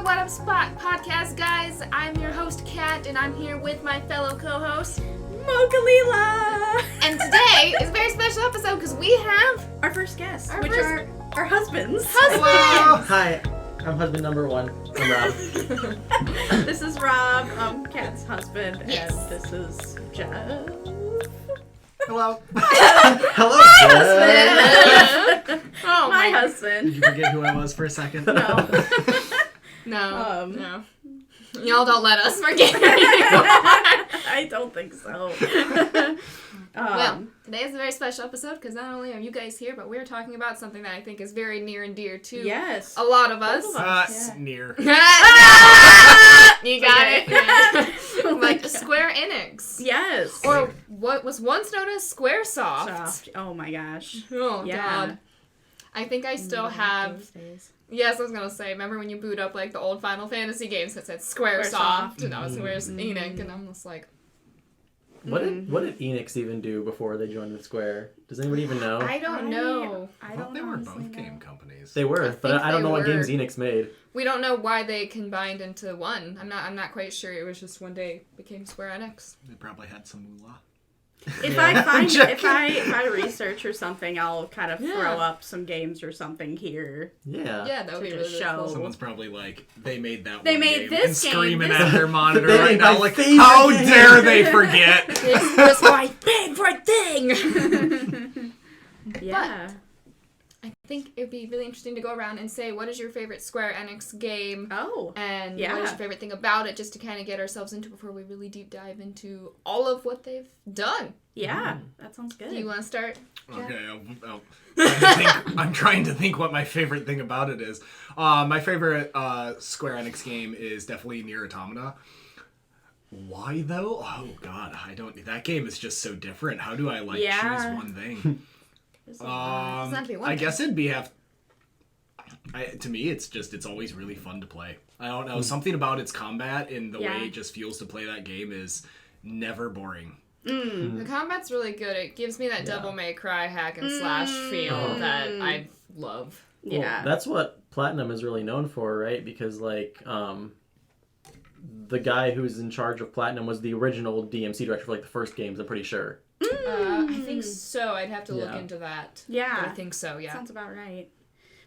What Up Spot podcast, guys. I'm your host, Kat, and I'm here with my fellow co-host, Mokalila! And today is a very special episode because we have our first guest, our husbands. Hello! Hi, I'm husband number one. I'm Rob. This is Rob, Kat's husband, Yes. and this is Jeff. Hello. Hello, husband. Oh My my husband. Did you forget who I was for a second? No. No. Y'all don't let us forget. I don't think so. Well, today is a very special episode because not only are you guys here, but we're talking about something that I think is very near and dear to Yes. a lot of us. Both of us. Yeah. Near. You got it. Oh my Like God. Square Enix. Yes. Or what was once known as Squaresoft. Soft. Oh my gosh. Oh, Yeah. God. I think I still have... Those days. Yes, I was going to say, remember when you boot up, like, the old Final Fantasy games that said Squaresoft, and that was Square Enix, and I'm just like... What did Enix even do before they joined the Square? Does anybody even know? I don't know. I I don't thought they were honestly both know. game companies. They were, but think I don't they know what were. games Enix made. We don't know why they combined into one. I'm not quite sure. It was just one day it became Square Enix. They probably had some moolah. If Yeah. I find Joking. if I research or something, I'll kind of Yeah. throw up some games or something here. Yeah. Yeah, that would be To really, just really show. cool. Someone's probably like, they made that They one made game this and game, screaming this- at their monitor They right made now my like, favorite how game." dare they forget? This was my favorite thing! Yeah. I think it would be really interesting to go around and say, what is your favorite Square Enix game? Oh. And Yeah. what is your favorite thing about it, just to kind of get ourselves into before we really deep dive into all of what they've done. Yeah. That sounds good. Do you want to start? Okay, I'm trying to think what my favorite thing about it is. My favorite Square Enix game is definitely Nier Automata. Why though? Oh god, that game is just so different. How do I Yeah. choose one thing? Doesn't have to be one I thing. guess it'd be to me, it's always really fun to play. I don't know, something about its combat and the way it just feels to play that game is never boring. The combat's really good. It gives me that Devil May Cry hack and slash feel that I love. Well, Yeah. that's what Platinum is really known for, right? Because, like, the guy who's in charge of Platinum was the original DMC director for, like, the first games, I'm pretty sure. I think so. I'd have to look Yeah. into that. Yeah. But I think so, yeah. Sounds about right.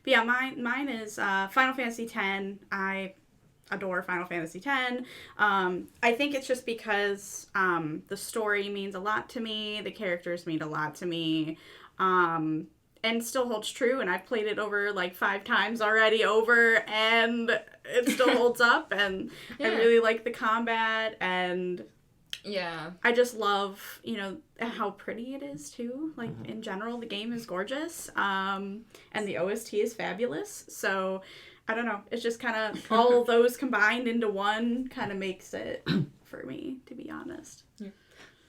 But yeah, mine is Final Fantasy X. I adore Final Fantasy X. I think it's just because the story means a lot to me, the characters mean a lot to me, and still holds true. And I've played it over like 5 times already and it still holds up. And I really like the combat, and Yeah. I just love, how pretty it is, too. Like, in general, the game is gorgeous. And the OST is fabulous. So, I don't know. It's just kind of all of those combined into one kind of makes it for me, to be honest.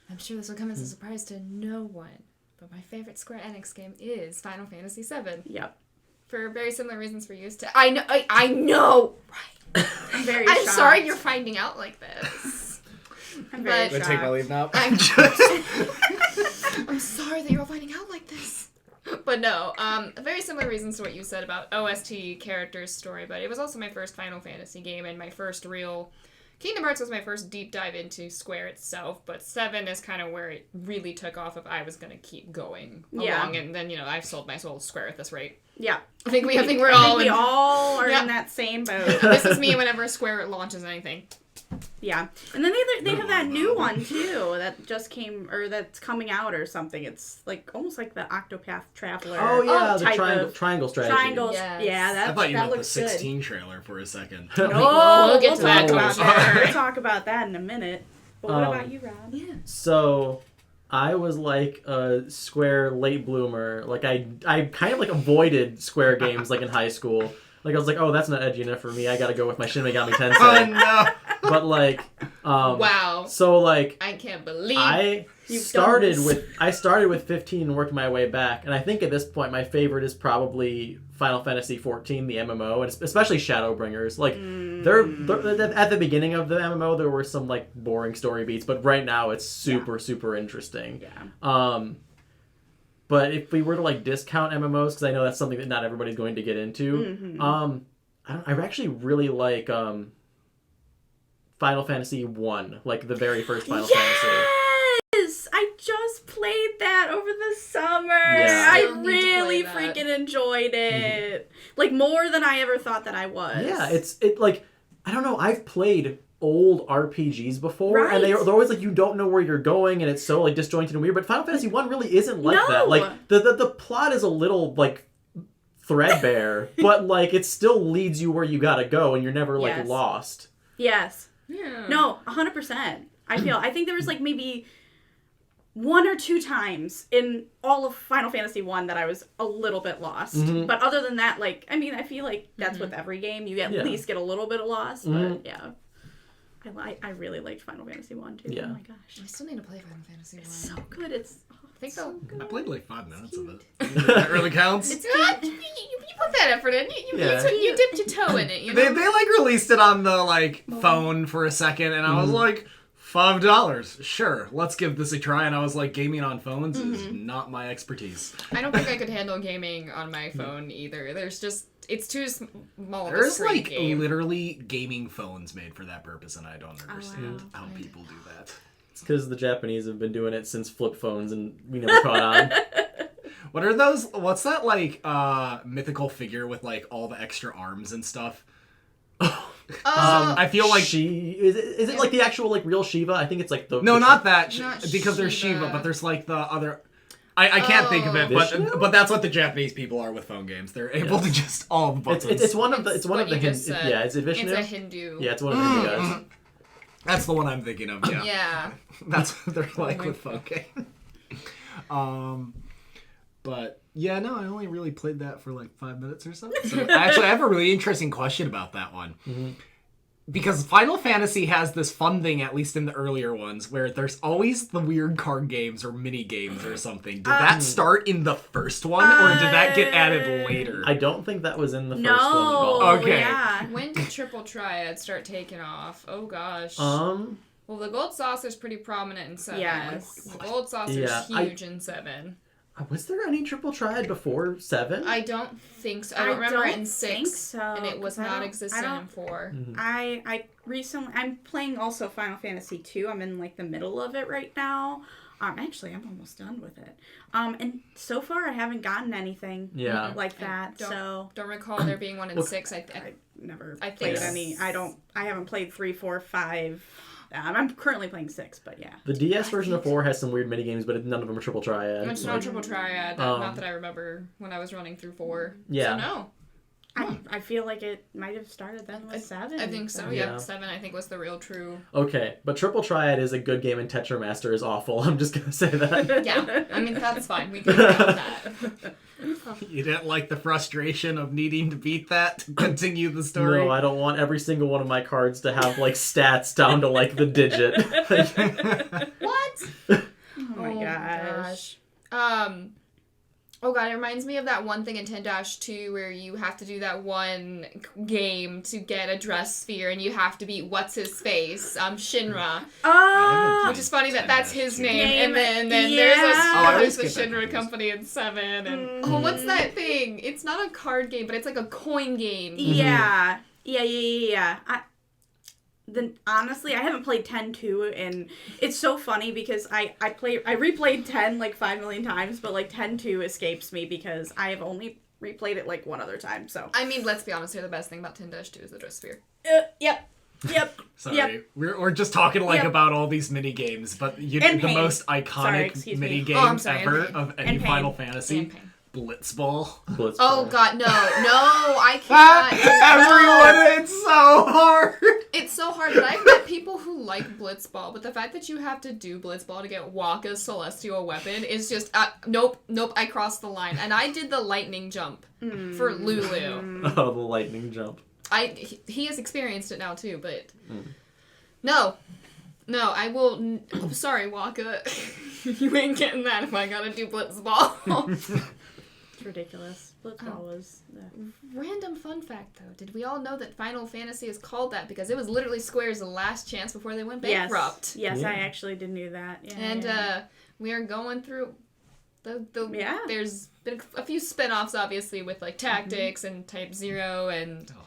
I'm sure this will come as a surprise to no one. But my favorite Square Enix game is Final Fantasy VII. Yep. For very similar reasons for you. I know! Right. I'm very I'm shocked. sorry you're finding out like this. I'm very but- shocked. Take my leave now. I'm sorry that you're all finding out like this. But no, very similar reasons to what you said about OST, characters, story, but it was also my first Final Fantasy game and my first real... Kingdom Hearts was my first deep dive into Square itself, but 7 is kind of where it really took off if I was going to keep going along, and then, I've sold my soul to Square at this rate. Yeah. I think we're I think all we all are Yeah. in that same boat. This is me whenever Square launches anything. Yeah. And then they have that new one, too, that just came, or that's coming out or something. It's like almost like the Octopath Traveler. Oh, yeah, the type of triangle strategy. Triangles. Yes. Yeah, I thought you that meant the looks 16 trailer for a second. good. We'll get to that, talk about too. that. We'll talk about that in a minute. But what about you, Rob? Yeah. So, I was like a Square late bloomer. Like, I kind of, like, avoided Square games, like, in high school. Like, I was like, oh, that's not edgy enough for me. I gotta go with my Shin Megami Oh Tensei. no! But, like, Wow. so, like, I can't believe I You've started done with 15 and worked my way back, and I think at this point my favorite is probably Final Fantasy XIV, the MMO, and especially Shadowbringers. Like they're at the beginning of the MMO there were some like boring story beats, but right now it's super interesting. Yeah. But if we were to like discount MMOs, because I know that's something that not everybody's going to get into, I actually really like Final Fantasy 1, like the very first Final Fantasy. Yes! I just played that over the summer. Yeah. I Still need to really play that. freaking enjoyed it. Like, more than I ever thought that I was. Yeah, it like, I don't know, I've played old RPGs before, and they're Right. always like, you don't know where you're going, and it's so like disjointed and weird, but Final Fantasy 1 really isn't like No. that. Like, the plot is a little, like, threadbare, but, like, it still leads you where you gotta go, and you're never, like, Yes. lost. Yes. Yeah. No, 100%. I think there was like maybe 1 or 2 times in all of Final Fantasy 1 that I was a little bit lost. Mhm. But other than that, like, I mean, I feel like that's with every game. You at Yeah. least get a little bit of lost. Mhm. But yeah. I really liked Final Fantasy 1 too. Yeah. Oh my gosh. I still need to play Final Fantasy 1. It's so good. It's I think so so. good. I played like 5 minutes of it. That really counts. It's good. You put that effort in. Yeah. You dipped your toe in it. You They know. like released it on the like phone for a second, and I was like, $5. Sure, let's give this a try. And I was like, gaming on phones is not my expertise. I don't think I could handle gaming on my phone either. It's too small of a There's screen like game. literally gaming phones made for that purpose, and I don't understand wow. how people do that. It's because the Japanese have been doing it since flip phones, and we never caught on. What are those? What's that like mythical figure with like all the extra arms and stuff? I feel like Is it like the actual, like, real Shiva? I think it's like the... no, the not that Not because there's Shiva. Shiva, but there's like the other. I can't think of it, Vishnu? but that's what the Japanese people are with phone games. They're able to just all the buttons. It's one of the what you Hindu. just said. Yeah, is it Vishnu? It's a Hindu. Yeah, it's one of the Hindu guys. That's the one I'm thinking of. Yeah, Yeah. that's what they're like my with phone games. But yeah, no, I only really played that for like 5 minutes or so. So actually, I have a really interesting question about that one. Because Final Fantasy has this fun thing, at least in the earlier ones, where there's always the weird card games or mini games or something. Did that start in the first one, or did that get added later? I don't think that was in the first No. one at all. Okay. Yeah. When did Triple Triad start taking off? Oh gosh. Well, Well, the gold saucer's pretty prominent in 7. Yes. The gold saucer's Yeah, huge in 7. was there any Triple Triad before 7? I don't think so. I don't remember it in 6. think so, And it was 'cause I not don't- existent I in don't- 4. I'm playing also Final Fantasy 2. I'm in like the middle of it right now. Actually, I'm almost done with it. And so far I haven't gotten anything Yeah. like that. don't- So Don't recall there being one in 6. I never I played think any. I haven't played 3, 4, 5. I'm currently playing 6, but yeah. The DS version of 4 has some weird minigames, but none of them are Triple Triad. It's not Triple Triad. Not that I remember when I was running through 4. Yeah. So no. I feel like it might have started then with 7. I think so. but- Yeah. Yeah. 7 I think was the real true. Okay, but Triple Triad is a good game and Tetramaster is awful. I'm just gonna say that. Yeah. I mean, that's fine. We can agree on that. You didn't like the frustration of needing to beat that to continue the story? No, I don't want every single one of my cards to have, like, stats down to, like, the digit. What? Oh my gosh. Oh god, it reminds me of that one thing in 10-2 where you have to do that one game to get a dress sphere and you have to beat what's-his-face, Shinra. Oh! Which is funny that that's his name. Name, And then yeah. there's I a always there's the get that Shinra confused. company in 7. And oh, what's that thing? It's not a card game, but it's like a coin game. Yeah. Yeah. Honestly, I haven't played 10-2, and it's so funny because I replayed 10 like 5 million times, but like 10-2 escapes me because I have only replayed it like one other time. So I mean, let's be honest here, the best thing about 10-2 is the dress sphere. yep. Sorry, Yep. we're just talking like Yep. about all these mini games, but the And pain. most Sorry, iconic excuse me. mini game Oh, I'm sorry, and ever pain. of any And pain. Final Fantasy, And pain. Blitzball. Oh god, no, I can't. Everyone, it's so hard. It's so hard, but I've met people who like Blitzball, but the fact that you have to do Blitzball to get Waka's celestial weapon is just, nope, I crossed the line. And I did the lightning jump for Lulu. Oh, the lightning jump. He has experienced it now too, but no, I will, I'm sorry, Waka, you ain't getting that if I gotta do Blitzball. It's ridiculous. Blitzball was... Random fun fact, though. Did we all know that Final Fantasy is called that? Because it was literally Square's last chance before they went bankrupt. Yes, Yeah. I actually did know that. Yeah, And yeah. we are going through the Yeah. There's been a few spin-offs, obviously, with, like, Tactics and Type 0 and... Oh,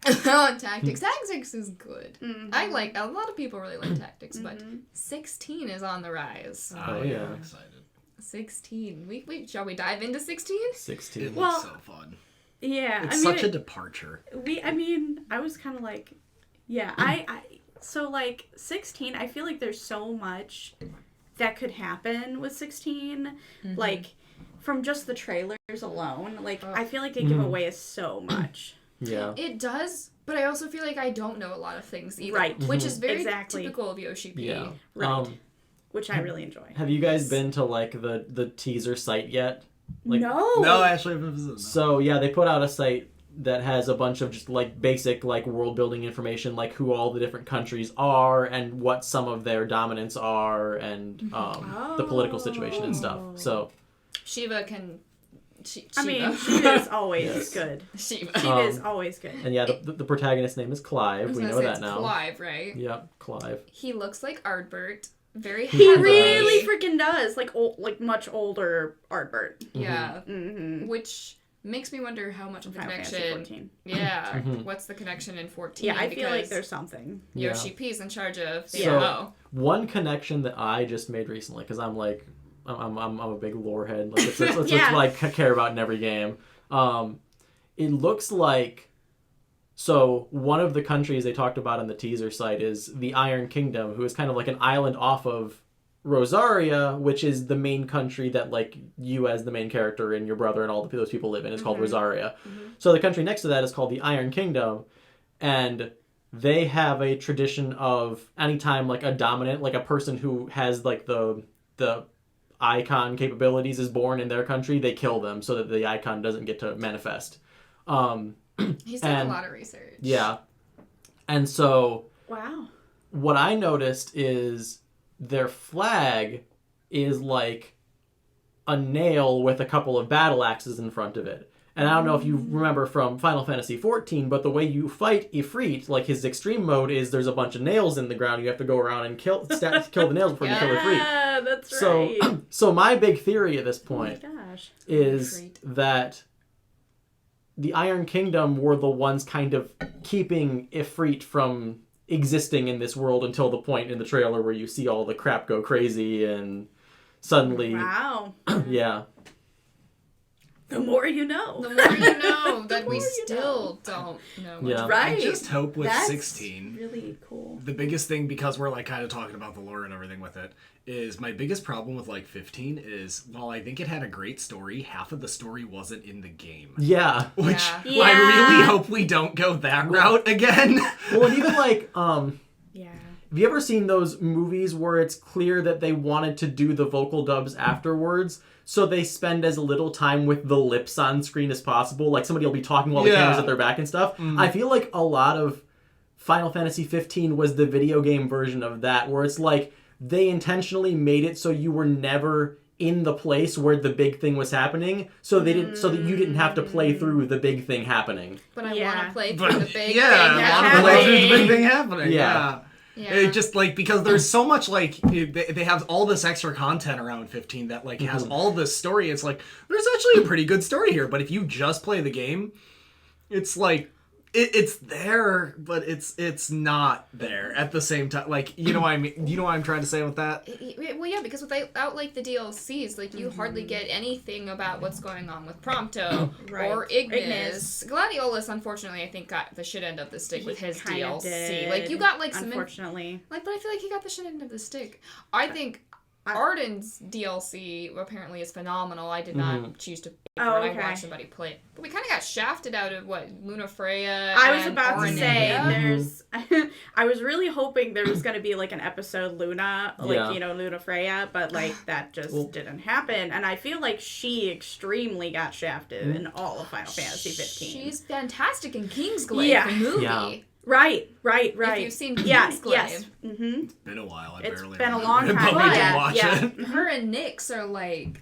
Tactics. Tactics is good. Mhm. I like, a lot of people really like Tactics, but 16 is on the rise. Oh, yeah. I'm excited. 16. Shall we dive into 16? 16. It Well, looks so fun. Yeah, It's such a departure. I was kind of like, yeah, so like 16, I feel like there's so much that could happen with 16, like from just the trailers alone. Like, I feel like they give away so much. Yeah. It does, but I also feel like I don't know a lot of things either. Right. Which is very Exactly. typical of Yoshi P. Yeah. Right. Which I really enjoy. Have you guys been to like the teaser site yet? Like, No. No, actually, I've been visiting. So yeah, they put out a site that has a bunch of just like basic like world building information, like who all the different countries are and what some of their dominants are, and the political situation and stuff. So Shiva can... I mean, Shiva is always good. Shiva. Shiva is always good. and yeah, the protagonist's name is I Clive. was We gonna know say that it's now. Clive, right? Yep, Clive. He looks like Ardbert. Very He heavily. really freaking does. Like much older Ardbert. Yeah. Mm-hmm. Which makes me wonder how much of the Final Fantasy connection... 14. Yeah. What's the connection in 14? Yeah, I feel like because there's something. Yoshi P's in charge of the So- MMO. One connection that I just made recently, because I'm like, I'm a big lore head. Like, it's Yeah. what I care about in every game. It looks like, so one of the countries they talked about on the teaser site is the Iron Kingdom, who is kind of like an island off of Rosaria, which is the main country that like you as the main character and your brother and all those people live in. It's called Rosaria. So the country next to that is called the Iron Kingdom, and they have a tradition of anytime like a dominant, like a person who has like the icon capabilities is born in their country, they kill them so that the icon doesn't get to manifest. He's done a lot of research. Yeah. And so Wow. what I noticed is their flag is like a nail with a couple of battle axes in front of it. And I don't know if you remember from Final Fantasy XIV, but the way you fight Ifrit, like his extreme mode is there's a bunch of nails in the ground. You have to go around and kill the nails before you kill Ifrit. Yeah, that's right. So my big theory at this point Oh my gosh. is Ifrit. that the Iron Kingdom were the ones kind of keeping Ifrit from existing in this world until the point in the trailer where you see all the crap go crazy and suddenly, Wow. yeah. The more you know. The more you know that we more you still don't know. much. Yeah. Right. I just hope with That's 16, really cool. the biggest thing, because we're like kind of talking about the lore and everything with it, is my biggest problem with like 15 is while I think it had a great story, half of the story wasn't in the game. Yeah. Which Yeah. I really Yeah. hope we don't go that route again. Well, and even like, Yeah. have you ever seen those movies where it's clear that they wanted to do the vocal dubs afterwards, so they spend as little time with the lips on screen as possible? Like somebody will be talking while the Yeah. camera's at their back and stuff. I feel like a lot of Final Fantasy 15 was the video game version of that, where it's like they intentionally made it so you were never in the place where the big thing was happening, so they didn't, so that you didn't have to play through the big thing happening. But I Yeah. want to play through the big yeah, thing. I want to happening. play through the big thing happening. Yeah. Yeah. It just like because there's so much like they have all this extra content around 15 that like has all this story. It's like there's actually a pretty good story here, but if you just play the game, it's like it's there, but it's not there at the same time. Like you know what I mean? You know what I'm trying to say with that? Well, yeah, because without like the DLCs, like you hardly get anything about what's going on with Prompto Right. or Ignis. Gladiolus, unfortunately, I think got the shit end of the stick with his Kinda DLC. did, Like you got like some unfortunately. but I feel like he got the shit end of the stick. I think Arden's DLC apparently is phenomenal. I did not choose to play Oh, it. I okay. watched somebody play it. But we kind of got shafted out of what Luna Freya. I was and about to say Aranea. there's I was really hoping there was going to be like an episode Luna, like Yeah. you know, Luna Freya, but like that just didn't happen, and I feel like she extremely got shafted in all of Final Fantasy 15. She's fantastic in Kingsglaive, Yeah. the movie. Yeah. Right. If you've seen Yeah, Kingsglaive, yes. Mm-hmm. It's been a while. I It's barely been a remember long it, time, but we did yeah, watch yeah. it. her and Nyx are like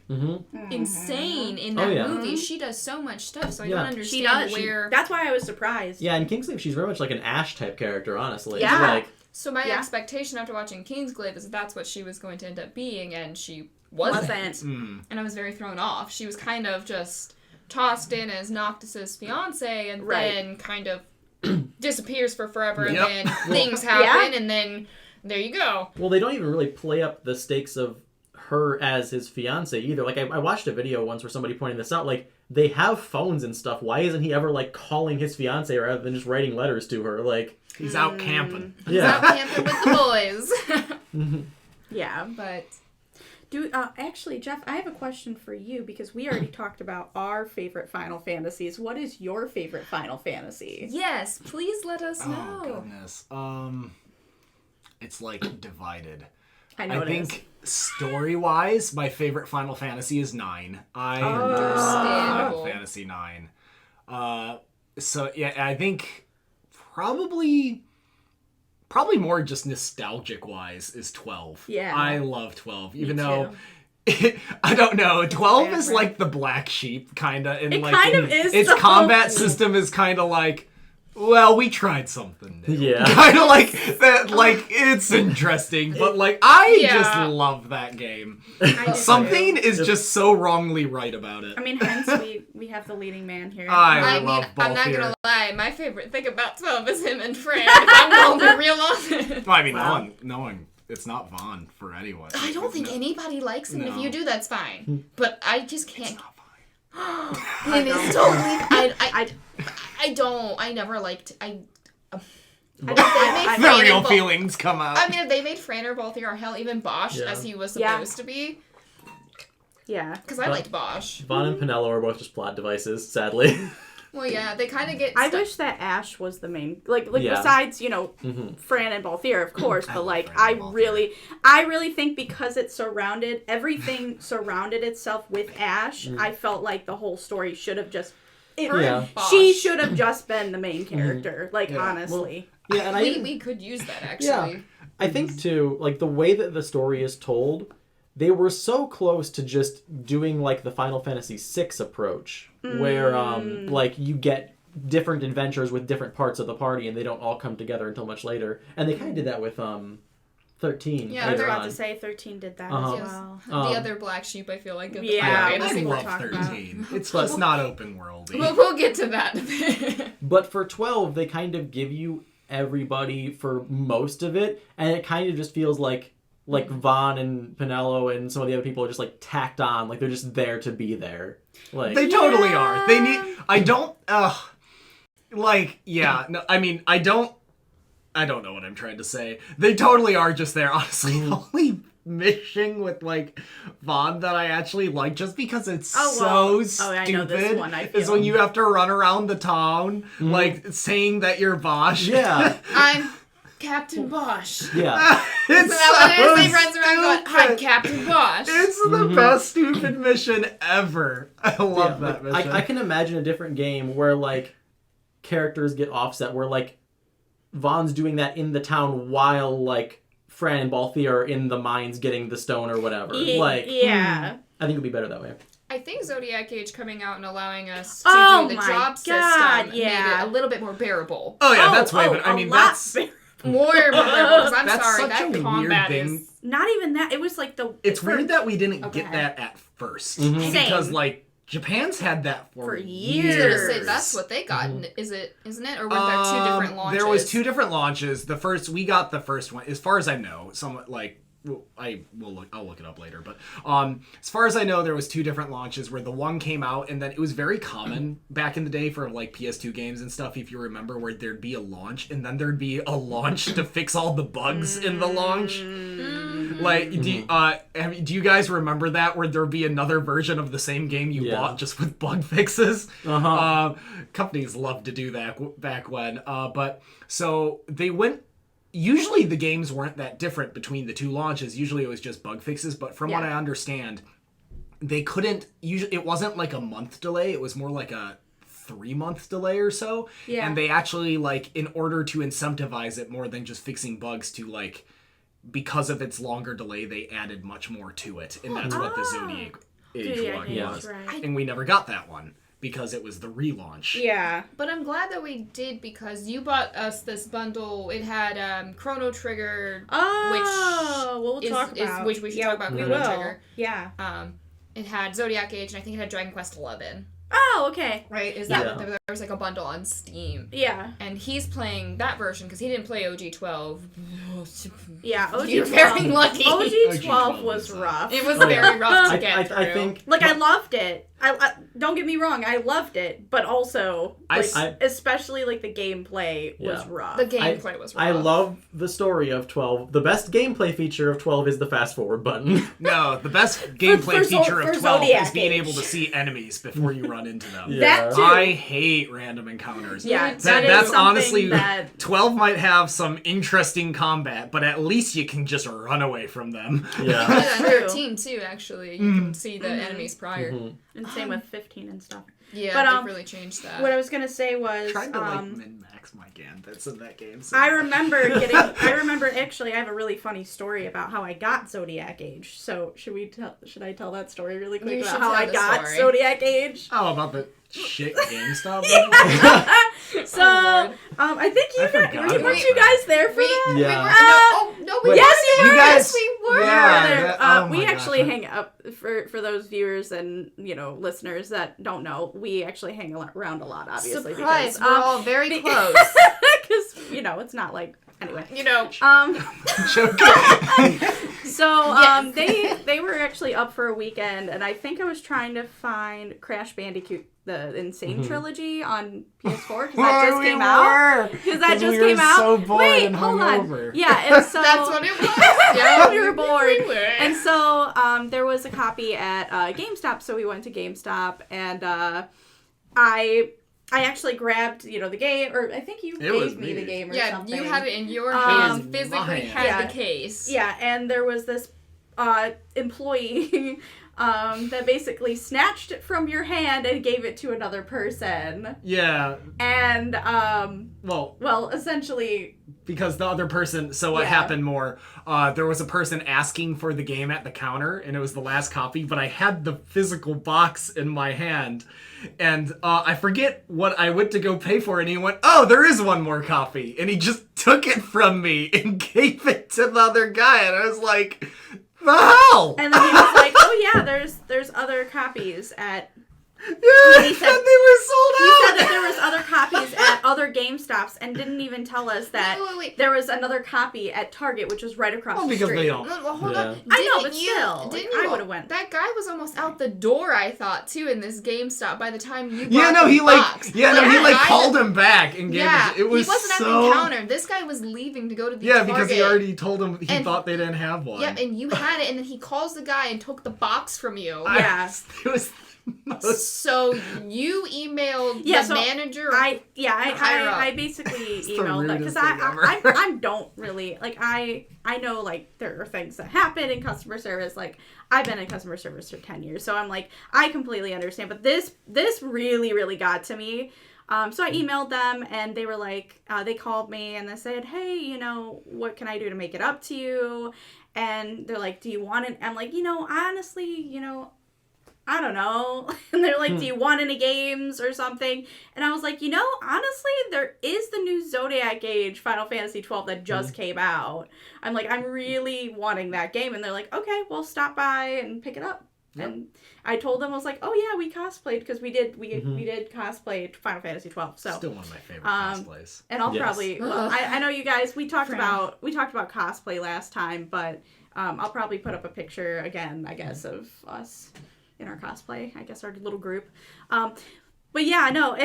insane in Oh, that yeah. movie. She does so much stuff, so I Yeah. don't She understand does. where. That's why I was surprised. Yeah, in Kingsley, she's very much like an Ash type character, honestly. Yeah. Like, So my Yeah. expectation after watching Kingsglaive is that that's what she was going to end up being, and she wasn't. And I was very thrown off. She was kind of just tossed in as Noctis's fiance, and Right. then kind of disappears for forever, Yep. and then things happen, and then there you go. Well, they don't even really play up the stakes of her as his fiance either. Like, I watched a video once where somebody pointed this out. Like, they have phones and stuff. Why isn't he ever, like, calling his fiance rather than just writing letters to her? Like, He's out camping. He's out camping with the boys. Yeah. But Actually, Jeff, I have a question for you because we already talked about our favorite Final Fantasies. What is your favorite Final Fantasy? yes, please let us know. Oh, goodness. It's, like, divided. I know I think story-wise, my favorite Final Fantasy is 9. I love Understandable. Final Fantasy 9. So, yeah, I think probably more just nostalgic-wise is 12. Yeah. I love 12, even Me though... too. I don't know. 12 is Favorite. like the black sheep, kind of. It kind of is Its the combat whole- system is kind of like, well, we tried something new. Yeah. Kind of like that. Like it's interesting, but like I Yeah. just love that game. I do Something too. is just so wrongly right about it. I mean, hence we have the leading man here. I I love mean, both I'm not here. gonna lie. My favorite thing about 12 is him and Fran. If I'm going to be real honest. Well, I mean, Wow. no one. It's not Vaughn for anyone. I don't think anybody likes him. If No. you do, that's fine. But I just can't. It's not fine. It is totally. I don't. I never liked. The real feelings come out. I mean, if they made Fran or Balthier or hell, even Bosch, Yeah. as he was Yeah. supposed to be, Yeah. because I liked Bosch. Vaughn and Pinello are both just plot devices, sadly. Well, yeah, they kind of get. I stuck- wish that Ash was the main, like Yeah. besides Mhm. Fran and Balthier, of course, but love like Fran I and Balthier. really think because everything surrounded itself with Ash. I felt like the whole story should have just. Yeah. She Bosch. should have just been the main character. Like Yeah. honestly. Yeah, and We could use that actually. I think too, like the way that the story is told, they were so close to just doing like the Final Fantasy VI approach, where like you get different adventures with different parts of the party, and they don't all come together until much later. And they kind of did that with 13. Yeah, I was later about on. to say 13 did that Uh-huh. as Yes. well. The other black sheep, I feel like. Of the Yeah, Final I Fantasy. we'll love talk about. 13. It's just not open worldy. We'll get to that. But for 12, they kind of give you everybody for most of it, and it kind of just feels like Vaughn and Pinello and some of the other people are just like tacked on, like they're just there to be there. Like They totally are. They need. I don't. Like, yeah. No, I mean, I don't know what I'm trying to say. They totally are just there. Honestly, the only mission with like Vaughn that I actually like, just because it's so stupid, I know this one, I is feel. when you have to run around the town like saying that you're Bosch. Yeah. I'm Captain Bosch. Yeah. It's So that so one is he runs around going, I'm stupid. Captain Bosch. It's the best stupid mission ever. I love Yeah, that like, mission. I can imagine a different game where like characters get offset, where like Vaughn's doing that in the town while like Fran and Balthier are in the mines getting the stone or whatever. Like, yeah. I think it'd be better that way. I think Zodiac Age coming out and allowing us to Oh do the my job God, system yeah. made it a little bit more bearable. Oh yeah, that's way better. I a mean, lot that's better. More bearable, because I'm That's sorry, such that a weird combat thing. is... Not even that. It was like the. it's for- weird that we didn't Okay. get that at first Mhm. because Same. like Japan's had that for For years. I was gonna say, that's what they got, isn't it? Or were there two different launches? There was two different launches. We got the first one, as far as I know. Somewhat like I'll look it up later. But as far as I know, there was two different launches where the one came out, and then it was very common back in the day for like PS2 games and stuff. If you remember, where there'd be a launch, and then there'd be a launch to fix all the bugs in the launch. Like, do you guys remember that, where there'd be another version of the same game you Yeah. bought just with bug fixes? Uh-huh. Companies loved to do that back when. But so they went. Usually the games weren't that different between the two launches. Usually it was just bug fixes. But from what I understand, they couldn't. Usually it wasn't like a month delay. It was more like a 3-month delay or so. Yeah. And they actually, like, in order to incentivize it more than just fixing bugs, to like, because of its longer delay, they added much more to it, and that's what the Zodiac Age one Yeah. was. Right. And we never got that one because it was the relaunch. Yeah. But I'm glad that we did, because you bought us this bundle. It had Chrono Trigger, Oh, we'll is, talk is about. which we should talk about We Chrono will. Trigger. Yeah. It had Zodiac Age, and I think it had Dragon Quest XI. Oh, okay. right? Is Yeah. that there was like a bundle on Steam. Yeah. And he's playing that version because he didn't play OG12. Yeah, OG You're 12. very lucky. OG 12 was rough. It was Oh, yeah. very rough to get I through. think Like, I loved it. I don't get me wrong, I loved it, but also, like, especially, like, the gameplay was Yeah. rough. The gameplay was rough. I love the story of 12. The best gameplay feature of 12 is the fast forward button. No, the best gameplay feature for of 12 Zodiac is being Age. able to see enemies before you run into them. Yeah. That too. I hate random encounters. Yeah, That- That's is honestly, something that 12 might have some interesting combat, but at least you can just run away from them. Yeah, Yeah. True. 13 too, actually. You can see the enemies prior. Mhm. and same with 15 and stuff. Yeah, But, they've really changed that. What I was gonna say was, Trying to min-max my gambits in that game. So I remember actually I have a really funny story about how I got Zodiac Age. So should I tell that story really quick You about should how tell I the got story. Zodiac Age? Oh, about the shit GameStop? So, Oh, Lord. I think I you forgot weren't about you that. guys there for we, that? we Yeah. were, no, we Wait. Yes, you were. You guys- we were. Yeah. There. that- oh We my actually gosh. hang up for those viewers and listeners that don't know. We actually hang around a lot, obviously. Surprise, because, we're all very be- close. because it's not like anyway. Um, Joking. So Yes. they were actually up for a weekend, and I think I was trying to find Crash Bandicoot the Insane Trilogy on PS4 because that just came out. Because that just came out. So bored Wait, and hold hungover. on. Yeah, and so that's what it was. Yeah, we were bored. We were. And so there was a copy at GameStop, so we went to GameStop, and I actually grabbed, the game, or I think you was gave me the me. game or Yeah, something. you had it in your Um, hands, in physically my had hand. the case. Yeah, and there was this employee that basically snatched it from your hand and gave it to another person. Yeah. And, Well, essentially... because the other person, so what Yeah. happened more, there was a person asking for the game at the counter, and it was the last copy, but I had the physical box in my hand, and I forget what I went to go pay for, and he went, oh, there is one more copy, and he just took it from me and gave it to the other guy, and I was like, the hell? And then he was like, oh yeah, there's other copies at... Yeah, he said- and they were sold He out! said that there was other copies at other GameStops and didn't even tell us that Wait. there was another copy at Target, which was right across Well, the because street. they don't. No, well, hold Yeah. on. I know, Didn't but still, didn't like, I you- would've went. That guy was almost out the door, I thought, too, in this GameStop by the time you Yeah, bought no, the he box. he guy called him back and gave Yeah, it. It was he wasn't so... at the counter. This guy was leaving to go to the Yeah, Target. because he already told him he And- thought they didn't have one. Yep, and you had it, and then he calls the guy and took the box from you. Yeah. It was So you emailed Yeah, the so manager? I higher up. basically It's the emailed them because rudest thing I ever. don't really like I know like there are things that happen in customer service. Like I've been in customer service for 10 years, so I'm like I completely understand. But this really got to me. So I emailed them and they were like they called me and they said, hey, what can I do to make it up to you? And they're like, do you want it? I'm like, honestly, I don't know. And they're like, do you want any games or something? And I was like, honestly, there is the new Zodiac Age Final Fantasy 12 that just came out. I'm like, I'm really wanting that game. And they're like, okay, well, stop by and pick it up. Yep. And I told them, I was like, oh yeah, we cosplayed because we did cosplay Final Fantasy 12. So still one of my favorite cosplays. and I'll Yes. probably I know you guys we talked Friend. about cosplay last time, but I'll probably put up a picture again, I guess, of us in our cosplay, I guess our little group. But yeah, no,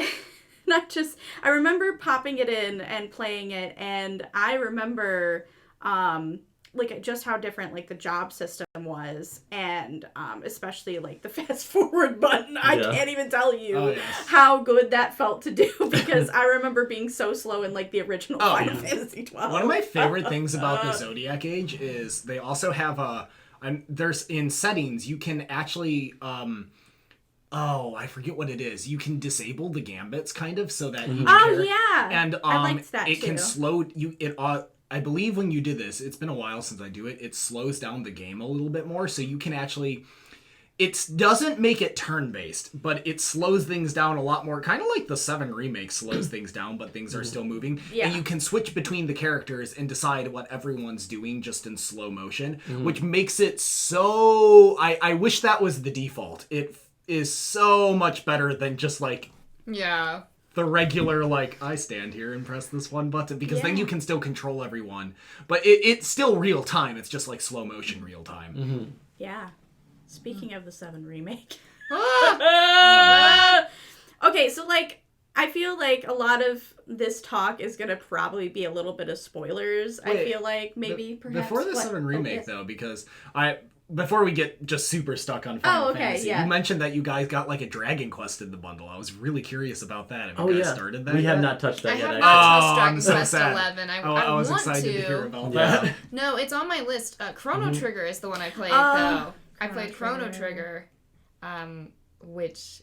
I remember popping it in and playing it, and I remember like just how different like the job system was, and especially like the fast forward button. I Yeah. can't even tell you Oh, yes. how good that felt to do because I remember being so slow in like the original Oh, Final yeah. Fantasy 12. One of my favorite things about the Zodiac Age is they also have there's in settings you can actually I forget what it is. You can disable the gambits kind of so that you Oh yeah, and I liked that it too. can slow you I believe when you did this, it's been a while since I do it, it slows down the game a little bit more so you can actually it doesn't make it turn-based, but it slows things down a lot more, kind of like the 7 remake slows things down, but things are still moving. Yeah. And you can switch between the characters and decide what everyone's doing just in slow motion, which makes it so... I wish that was the default. It is so much better than just like Yeah. the regular, like, I stand here and press this one button, because then you can still control everyone. But it's still real time. It's just like slow motion real time. Mm-hmm. Yeah. Speaking of the 7 remake. Ah! Okay, so like, I feel like a lot of this talk is gonna probably be a little bit of spoilers. Wait, I feel like maybe perhaps Before the 7 remake, though, because before we get just super stuck on Final Fantasy, you mentioned that you guys got like a Dragon Quest in the bundle. I was really curious about that. Have you guys started that? We yet? have not touched that I yet. have actually. not touched Dragon I'm so Quest sad. 11. I was want excited to hear about Yeah. that. No, it's on my list. Chrono Trigger is the one I played, Oh, though. I played Chrono Trigger, which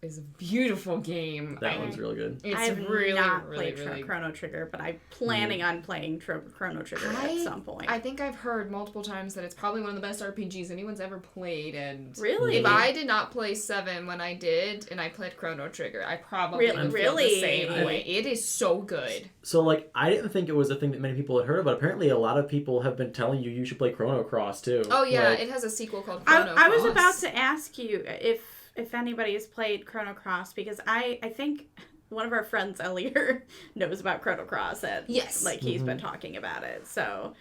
is a beautiful game. That one's really good. It's I've really, not really, played really Chrono Trigger, but I'm planning on playing Chrono Trigger at some point. I think I've heard multiple times that it's probably one of the best RPGs anyone's ever played, and Really? if I did not play 7 when I did, and I played Chrono Trigger, I probably would feel the same way. It is so good. So, like, I didn't think it was a thing that many people had heard of, but apparently a lot of people have been telling you should play Chrono Cross, too. Oh, yeah, Like, it has a sequel called Chrono I was Cross. about to ask you if anybody has played Chrono Cross, because I think one of our friends, Elliot, knows about Chrono Cross, and like he's been talking about it. So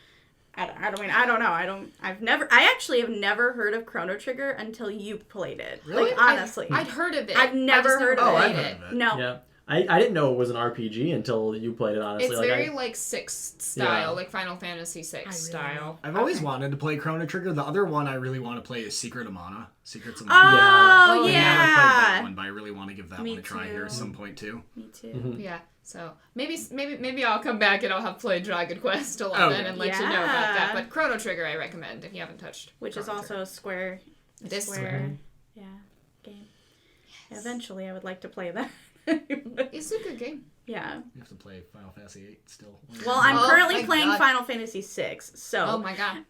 I don't know. I actually have never heard of Chrono Trigger until you played it. Really? Like, honestly. I'd heard of it. I've never heard of it. I've heard of it. No. Yeah. I didn't know it was an RPG until you played it, honestly. It's like, very like Sixth style, Yeah. like Final Fantasy VI style. I've always wanted to play Chrono Trigger. The other one I really want to play is Secrets of Mana. Oh, Oh, I never played yeah. that one, but I really want to give that Me one a try here at too. some point too. Me too. Mhm. Yeah, so maybe I'll come back and I'll have played Dragon Quest 11 and let you know about that. But Chrono Trigger I recommend if you haven't touched. Which is Chrono also a Square. Square. Yeah, game. Eventually, I would like to play that. Trigger. It's a good game. Yeah. You have to play Final Fantasy VIII still. Well, I'm Oh currently my playing God. Final Fantasy VI, so Oh my god.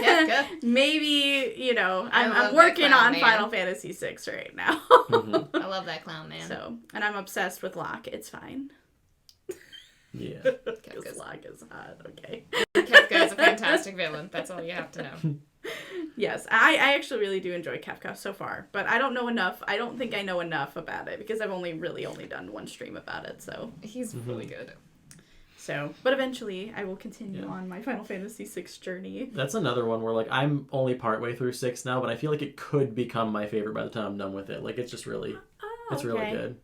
Yeah, maybe love I'm that working clown on man. Final Fantasy VI right now. I love that clown man. So, and I'm obsessed with Locke. It's fine. Yeah. Because Locke is hot. Okay. Kefka is a fantastic villain. That's all you have to know. Yes, I actually really do enjoy Kefka so far, but I don't know enough. I don't think I know enough about it because I've only done one stream about it. So, He's really good. but eventually I will continue on my Final Fantasy VI journey. That's another one where, like, I'm only partway through 6 now, but I feel like it could become my favorite by the time I'm done with it. Like, it's just really, it's really good.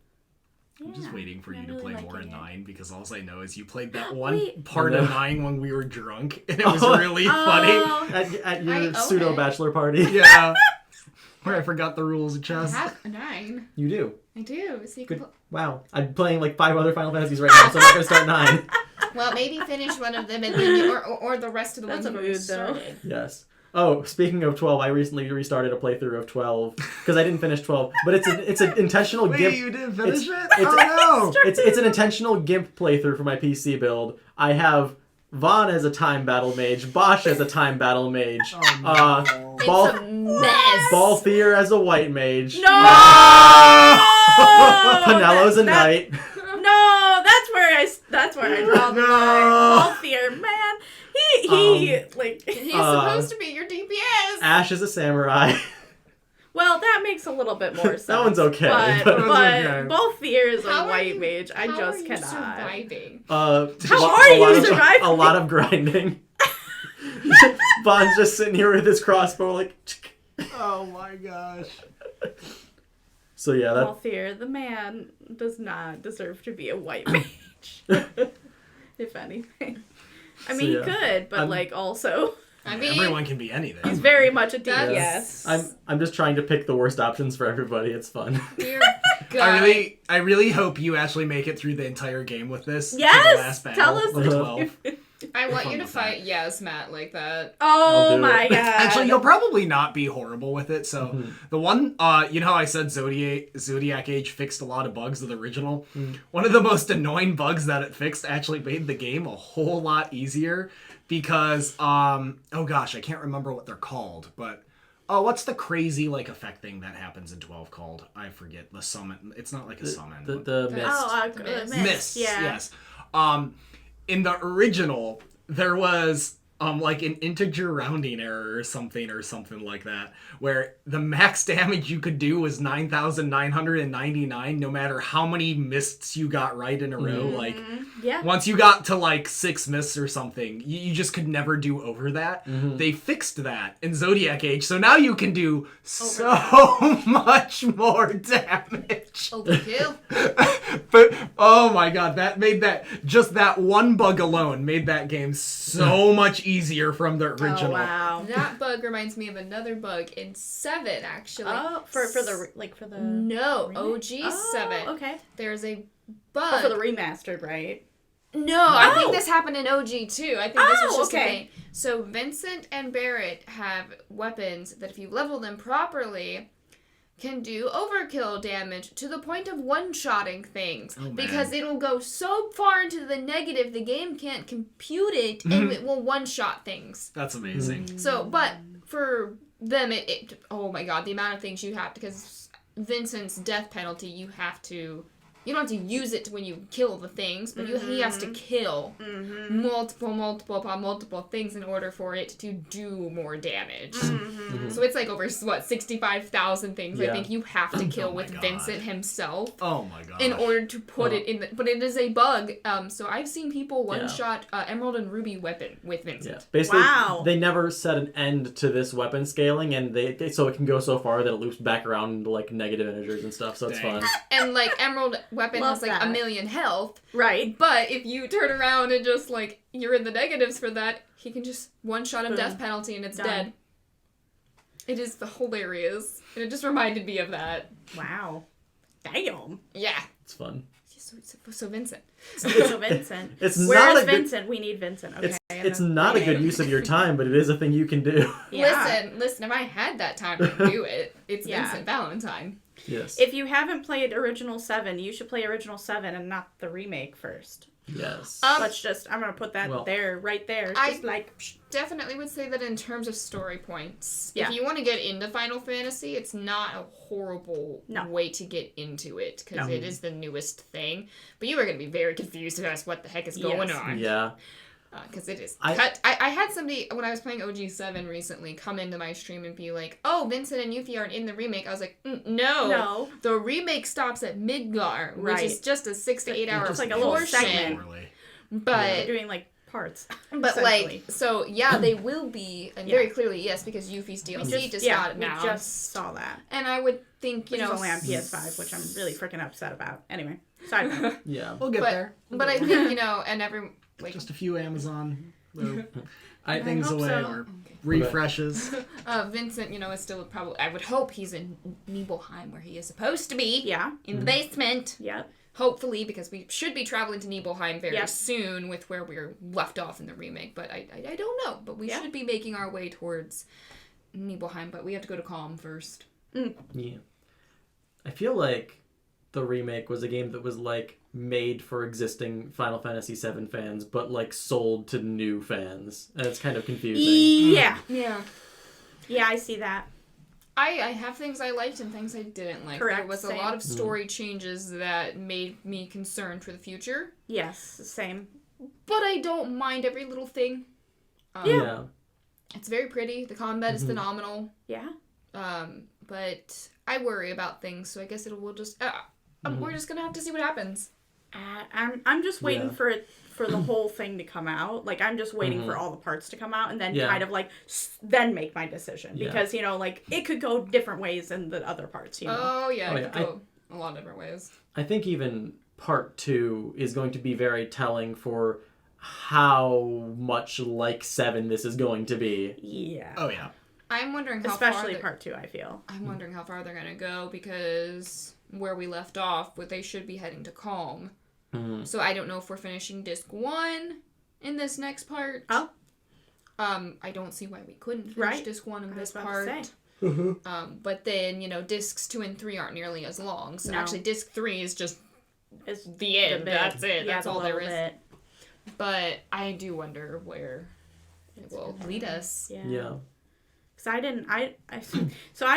I'm just waiting for you to really play more liking in it. 9 because all I know is you played that one wait. part I of know. 9 when we were drunk and it was really funny. At your okay. pseudo bachelor party. Yeah. Where I forgot the rules of I chess. have a 9. You do. I do. So you can Good. Wow. I'm playing like 5 other Final Fantasies right now, so I'm not going to start 9. well, maybe finish one of them and then you, or the rest of the That's ones a you mood, though. started. Yes. Oh, speaking of 12, I recently restarted a playthrough of 12 because I didn't finish 12. But it's an intentional Wait, GIMP. you didn't finish it? it's- Oh no! It's an intentional GIMP playthrough for my PC build. I have Vaughn as a time battle mage, Bosch as a time battle mage, Oh, no. It's Ball a mess. Balthier as a white mage. No! Penelo's a knight. No, that's where I draw the No. line. Balthier, man, he like. He's supposed to be your DPS. Ash is a samurai. Well, that makes a little bit more sense. That one's okay, but, but- but okay. Balthier is a How are white you- mage. I how just are you cannot. surviving? How A are you lot of- surviving? A lot of grinding. Vaughn's just sitting here with his crossbow, like. Oh my gosh. So yeah, that. Balthier, the man, does not deserve to be a white mage. If anything, I mean, yeah. he could, but like also, I mean, Everyone can be anything. he's very much a That's- DPS. I'm just trying to pick the worst options for everybody. It's fun. dear God. I really hope you actually make it through the entire game with this. To the Yes! last battle Tell us with the 12. I want fun you to with fight Matt like that. Oh I'll do my it. god! Actually, you'll probably not be horrible with it. So Mm-hmm. the one, you know how I said Zodiac Age fixed a lot of bugs of the original? One of the most annoying bugs that it fixed actually made the game a whole lot easier because, oh gosh, I can't remember what they're called, but what's the crazy like effect thing that happens in 12 called? I forget. The summon. It's not like a summon. The mist. The mist. Mist. Mists, Yeah. yes. In the original, there was like an integer rounding error or something like that, where the max damage you could do was 9,999, no matter how many mists you got right in a row. Like, once you got to like 6 mists or something, you just could never do over that. They fixed that in Zodiac Age, so now you can do so much more damage. Overkill. But oh my god, that one bug alone made that game so much easier from the original. Oh, wow. That bug reminds me of another bug in 7, actually. Oh, for the No, remake? OG 7. Oh, okay. There's a bug. Oh, for the remastered, right? No, I think this happened in OG too. I think this was just a okay. thing. So Vincent and Barrett have weapons that if you level them properly can do overkill damage to the point of one-shotting things. Oh, man. Because it'll go so far into the negative the game can't compute it and it will one-shot things. That's amazing. So, but for them, oh my god, the amount of things you have, because Vincent's death penalty, you don't have to use it when you kill the things, but he has to kill multiple things in order for it to do more damage. So it's like over, 65,000 things I think you have to kill with God. Vincent himself. Oh my god. In order to put it in but it is a bug. So I've seen people one-shot Emerald and Ruby weapon with Vincent. Yeah. Basically, Wow. they never set an end to this weapon scaling, and they so it can go so far that it loops back around into like negative integers and stuff. So it's Dang. fun. And like Emerald weapon Love has like that. 1 million health. Right. But if you turn around and just, like, you're in the negatives for that, he can just one-shot him Boom. death penalty and it's Done. dead. It is hilarious. And it just reminded me of that. Wow. Damn. Yeah. It's fun. So Vincent. So Vincent. It's Where's not a good. Vincent? We need Vincent. Okay. It's not a good use of your time, but it is a thing you can do. Yeah. Listen, if I had that time to do it, it's Yeah. Vincent Valentine. Yes. If you haven't played Original 7, you should play Original 7 and not the remake first. Yes. I'm going to put that Well, right there. I- Just like, Definitely would say that in terms of story points, Yeah. if you want to get into Final Fantasy, it's not a horrible No. way to get into it, because No. it is the newest thing. But you are going to be very confused as what the heck is going Yes. on. Yeah. Because it is I- cut. I had somebody, when I was playing OG7 recently, come into my stream and be like, oh, Vincent and Yuffie aren't in the remake. I was like, no. No. The remake stops at Midgar, which Right. is just a 6 to 8 hour It's like a little portion. segment. Really. they're But, doing like parts. but essentially. like, so yeah, they will be, and Yeah. very clearly, yes, because Yuffie's DLC just got we announced. just saw that. And I would think, Which you know, is only on PS5, which I'm really freaking upset about. Anyway, side note. Yeah. We'll get but, there. but I think, you know, and every, like, Just a few Amazon I things hope away so. or refreshes. Vincent, you know, is still probably, I would hope he's in Nibelheim where he is supposed to be. Yeah. In the basement. Yep. Hopefully, because we should be traveling to Nibelheim very Yep. soon with where we're left off in the remake. But I don't know. But we Yeah. should be making our way towards Nibelheim. But we have to go to Calm first. Yeah. I feel like the remake was a game that was like made for existing Final Fantasy VII fans, but like sold to new fans, and it's kind of confusing. Yeah. Yeah. Yeah, I see that. I have things I liked and things I didn't like. Correct, There was a same. lot of story changes that made me concerned for the future. Yes, same. But I don't mind every little thing. Yeah. It's very pretty. The combat is phenomenal. Yeah. But I worry about things, so I guess we'll just we're just gonna have to see what happens. I'm just waiting Yeah. for the whole thing to come out. Like, I'm just waiting for all the parts to come out and then Yeah. kind of like then make my decision, Yeah. because you know, like, it could go different ways than the other parts. You know. Oh yeah, Oh, it yeah, could go a lot of different ways. I think even part 2 is going to be very telling for how much like 7 this is going to be. Yeah. Oh yeah. I'm wondering how Especially far part 2, I feel. I'm wondering how far they're gonna go, because where we left off, they should be heading to Calm. So I don't know if we're finishing disc 1 in this next part. Oh. I don't see why we couldn't finish Right. disc 1 in I this was about to part. say. But then, you know, discs 2 and 3 aren't nearly as long. So No. actually disc 3 is just It's the end. bit. That's it. Yeah, That's the all there little is. bit. But I do wonder where it will lead us. Yeah. Yeah. Cause I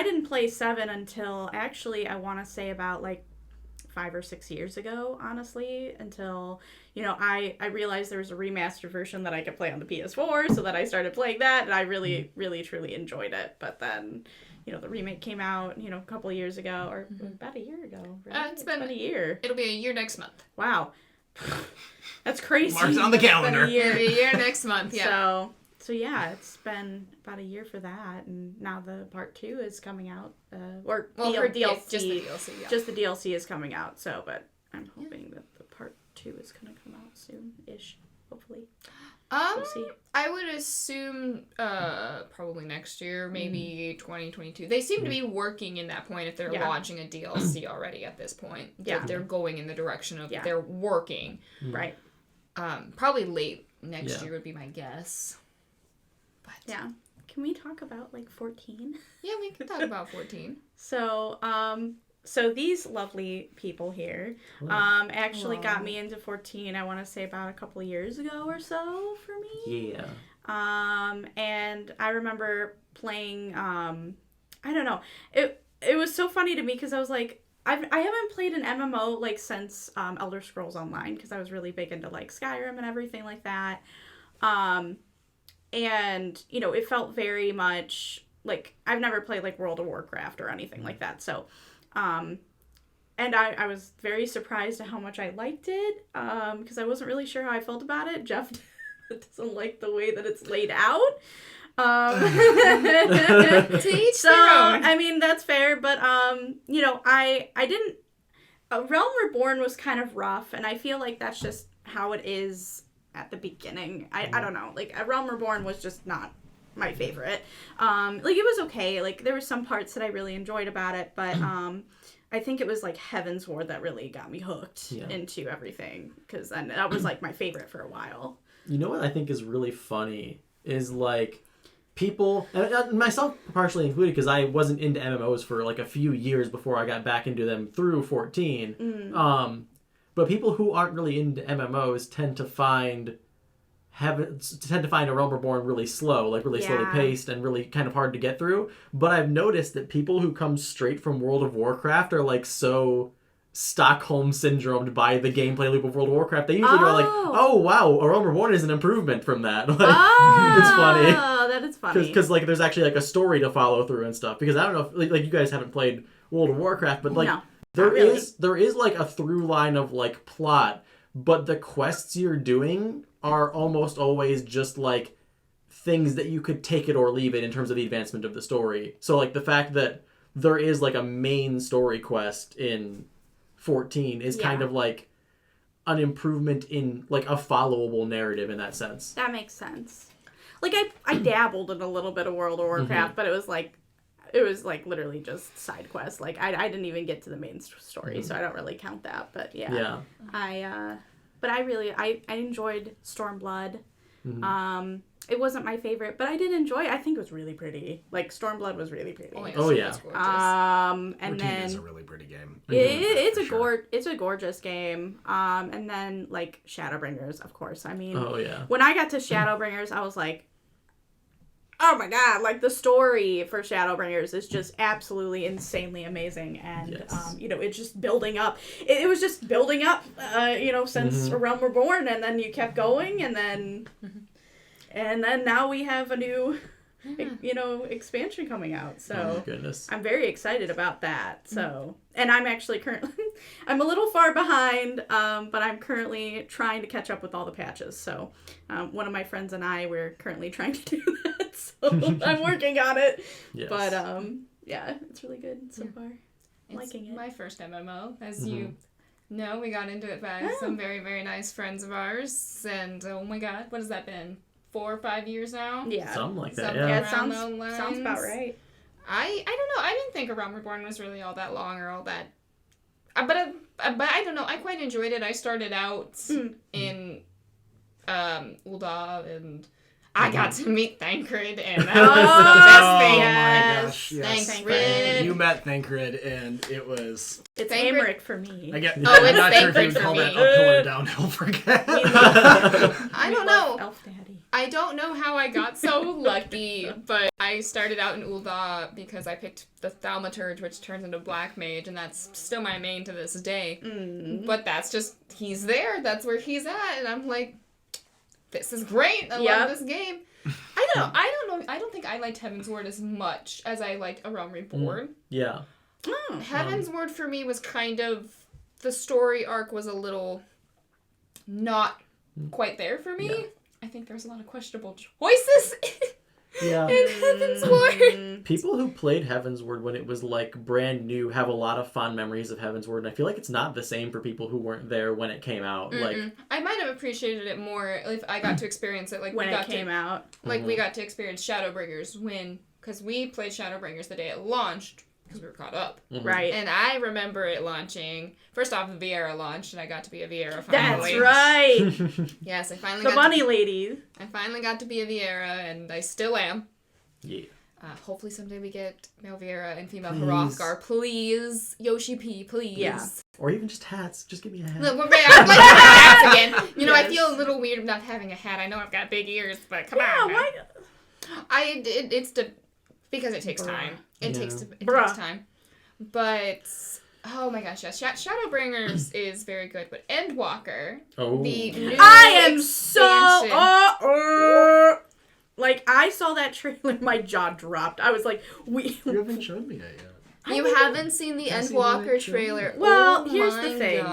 didn't play 7 until actually I want to say about like 5 or 6 years ago, honestly, until, I realized there was a remastered version that I could play on the PS4, so that I started playing that, and I really, really, truly enjoyed it. But then, the remake came out, a couple of years ago, or about a year ago, right? It's been a year. It'll be a year next month. Wow. That's crazy. Mark's on the calendar. It'll be a year next month, yeah. So yeah, it's been about a year for that, and now the part 2 is coming out. DLC. Yeah, just the DLC, yeah. Just the DLC is coming out, but I'm hoping that the part 2 is going to come out soon-ish, hopefully. We'll see. I would assume probably next year, maybe 2022. They seem to be working in that point if they're launching a DLC already at this point. Yeah. They're going in the direction of they're working. Right. Probably late next year would be my guess. But yeah. Can we talk about 14? Yeah, we can talk about 14. So these lovely people here actually got me into 14, I want to say about a couple of years ago or so for me. Yeah. And I remember playing, I don't know, it was so funny to me because I was like, I haven't played an MMO since Elder Scrolls Online, because I was really big into Skyrim and everything like that. And, it felt very much I've never played World of Warcraft or anything like that. So, and I was very surprised at how much I liked it, because I wasn't really sure how I felt about it. Jeff doesn't like the way that it's laid out. To each So, their own. I mean, that's fair, but, I didn't... Realm Reborn was kind of rough, and I feel like that's just how it is at the beginning. I don't know. Realm Reborn was just not my favorite. It was okay. There were some parts that I really enjoyed about it, but, I think it was, Heaven's Ward that really got me hooked into everything, because then that was, my favorite for a while. You know what I think is really funny is, people, and myself partially included, because I wasn't into MMOs for, a few years before I got back into them through 14. But people who aren't really into MMOs tend to find a Realm Reborn really slow, really slowly paced and really kind of hard to get through. But I've noticed that people who come straight from World of Warcraft are so Stockholm syndromed by the gameplay loop of World of Warcraft. They usually go oh wow, a Realm Reborn is an improvement from that. It's funny. Oh, that is funny. Because there's actually a story to follow through and stuff. Because I don't know if you guys haven't played World of Warcraft, but no. There is a through line of plot, but the quests you're doing are almost always just things that you could take it or leave it in terms of the advancement of the story. So the fact that there is a main story quest in 14 is kind of an improvement in a followable narrative in that sense. That makes sense. I dabbled in a little bit of World of Warcraft, but it was literally just side quests. I didn't even get to the main story, so I don't really count that. But yeah. I enjoyed Stormblood. It wasn't my favorite, but I did enjoy it. I think it was really pretty. Stormblood was really pretty. Oh yeah. It's gorgeous. And 14 then is a really pretty game. it's a gorgeous game. And then Shadowbringers, of course. I mean, when I got to Shadowbringers, I was like, oh my god, the story for Shadowbringers is just absolutely insanely amazing, and it's just building up. It was just building up, since Realm Reborn, and then you kept going, and then now we have a new, expansion coming out. So oh my goodness. I'm very excited about that. So, and I'm actually currently, I'm a little far behind, but I'm currently trying to catch up with all the patches. So, one of my friends and I, we're currently trying to do that. So I'm working on it. Yes. But it's really good so far. I'm liking it. My first MMO, as you know, we got into it by some very, very nice friends of ours, and oh my god, what has that been? 4 or 5 years now? Yeah. Something like that, Yeah, it around sounds those lines. sounds about right. I don't know. I didn't think A Realm Reborn was really all that long or all that... But I don't know. I quite enjoyed it. I started out in Ul'dah, and I got to meet Thancred, and that was the best thing. Oh my gosh, yes. Thancred. You met Thancred, and it was... It's Thancred. Amric for me. it's I'm not sure if you Thancred would for call me. that uphill or downhill for Cat. I don't know. Elf Daddy. I don't know how I got so lucky, but I started out in Ul'dah because I picked the Thaumaturge, which turns into Black Mage, and that's still my main to this day. But that's just, he's there, that's where he's at, and I'm like, this is great, I love this game. I don't know, I don't think I liked Heaven's Ward as much as I liked A Realm Reborn. Yeah. Heaven's Ward for me was kind of, the story arc was a little not quite there for me. Yeah. I think there's a lot of questionable choices in Heaven's Ward. People who played Heaven's Ward when it was like brand new have a lot of fond memories of Heaven's Ward, and I feel like it's not the same for people who weren't there when it came out. Like, I might have appreciated it more if I got to experience it like when we got it came out. Like we got to experience Shadowbringers because we played Shadowbringers the day it launched. Because we were caught up. Right. And I remember it launching. First off, the Viera launched, and I got to be a Viera finally. That's right! Yes, I finally the bunny lady. I finally got to be a Viera, and I still am. Yeah. Hopefully someday we get male Viera and female Hrothgar. Please. Yoshi P, please. Yeah. Or even just hats. Just give me a hat. Look, I'd like to have hats again. You know, I feel a little weird not having a hat. I know I've got big ears, but come on. Why? Because it takes time. It takes time. But, oh my gosh, yes. Shadowbringers is very good, but Endwalker, the new I am so... like, I saw that trailer, my jaw dropped. I was like, You haven't shown me that yet. You haven't seen the Endwalker trailer? Well, here's the thing.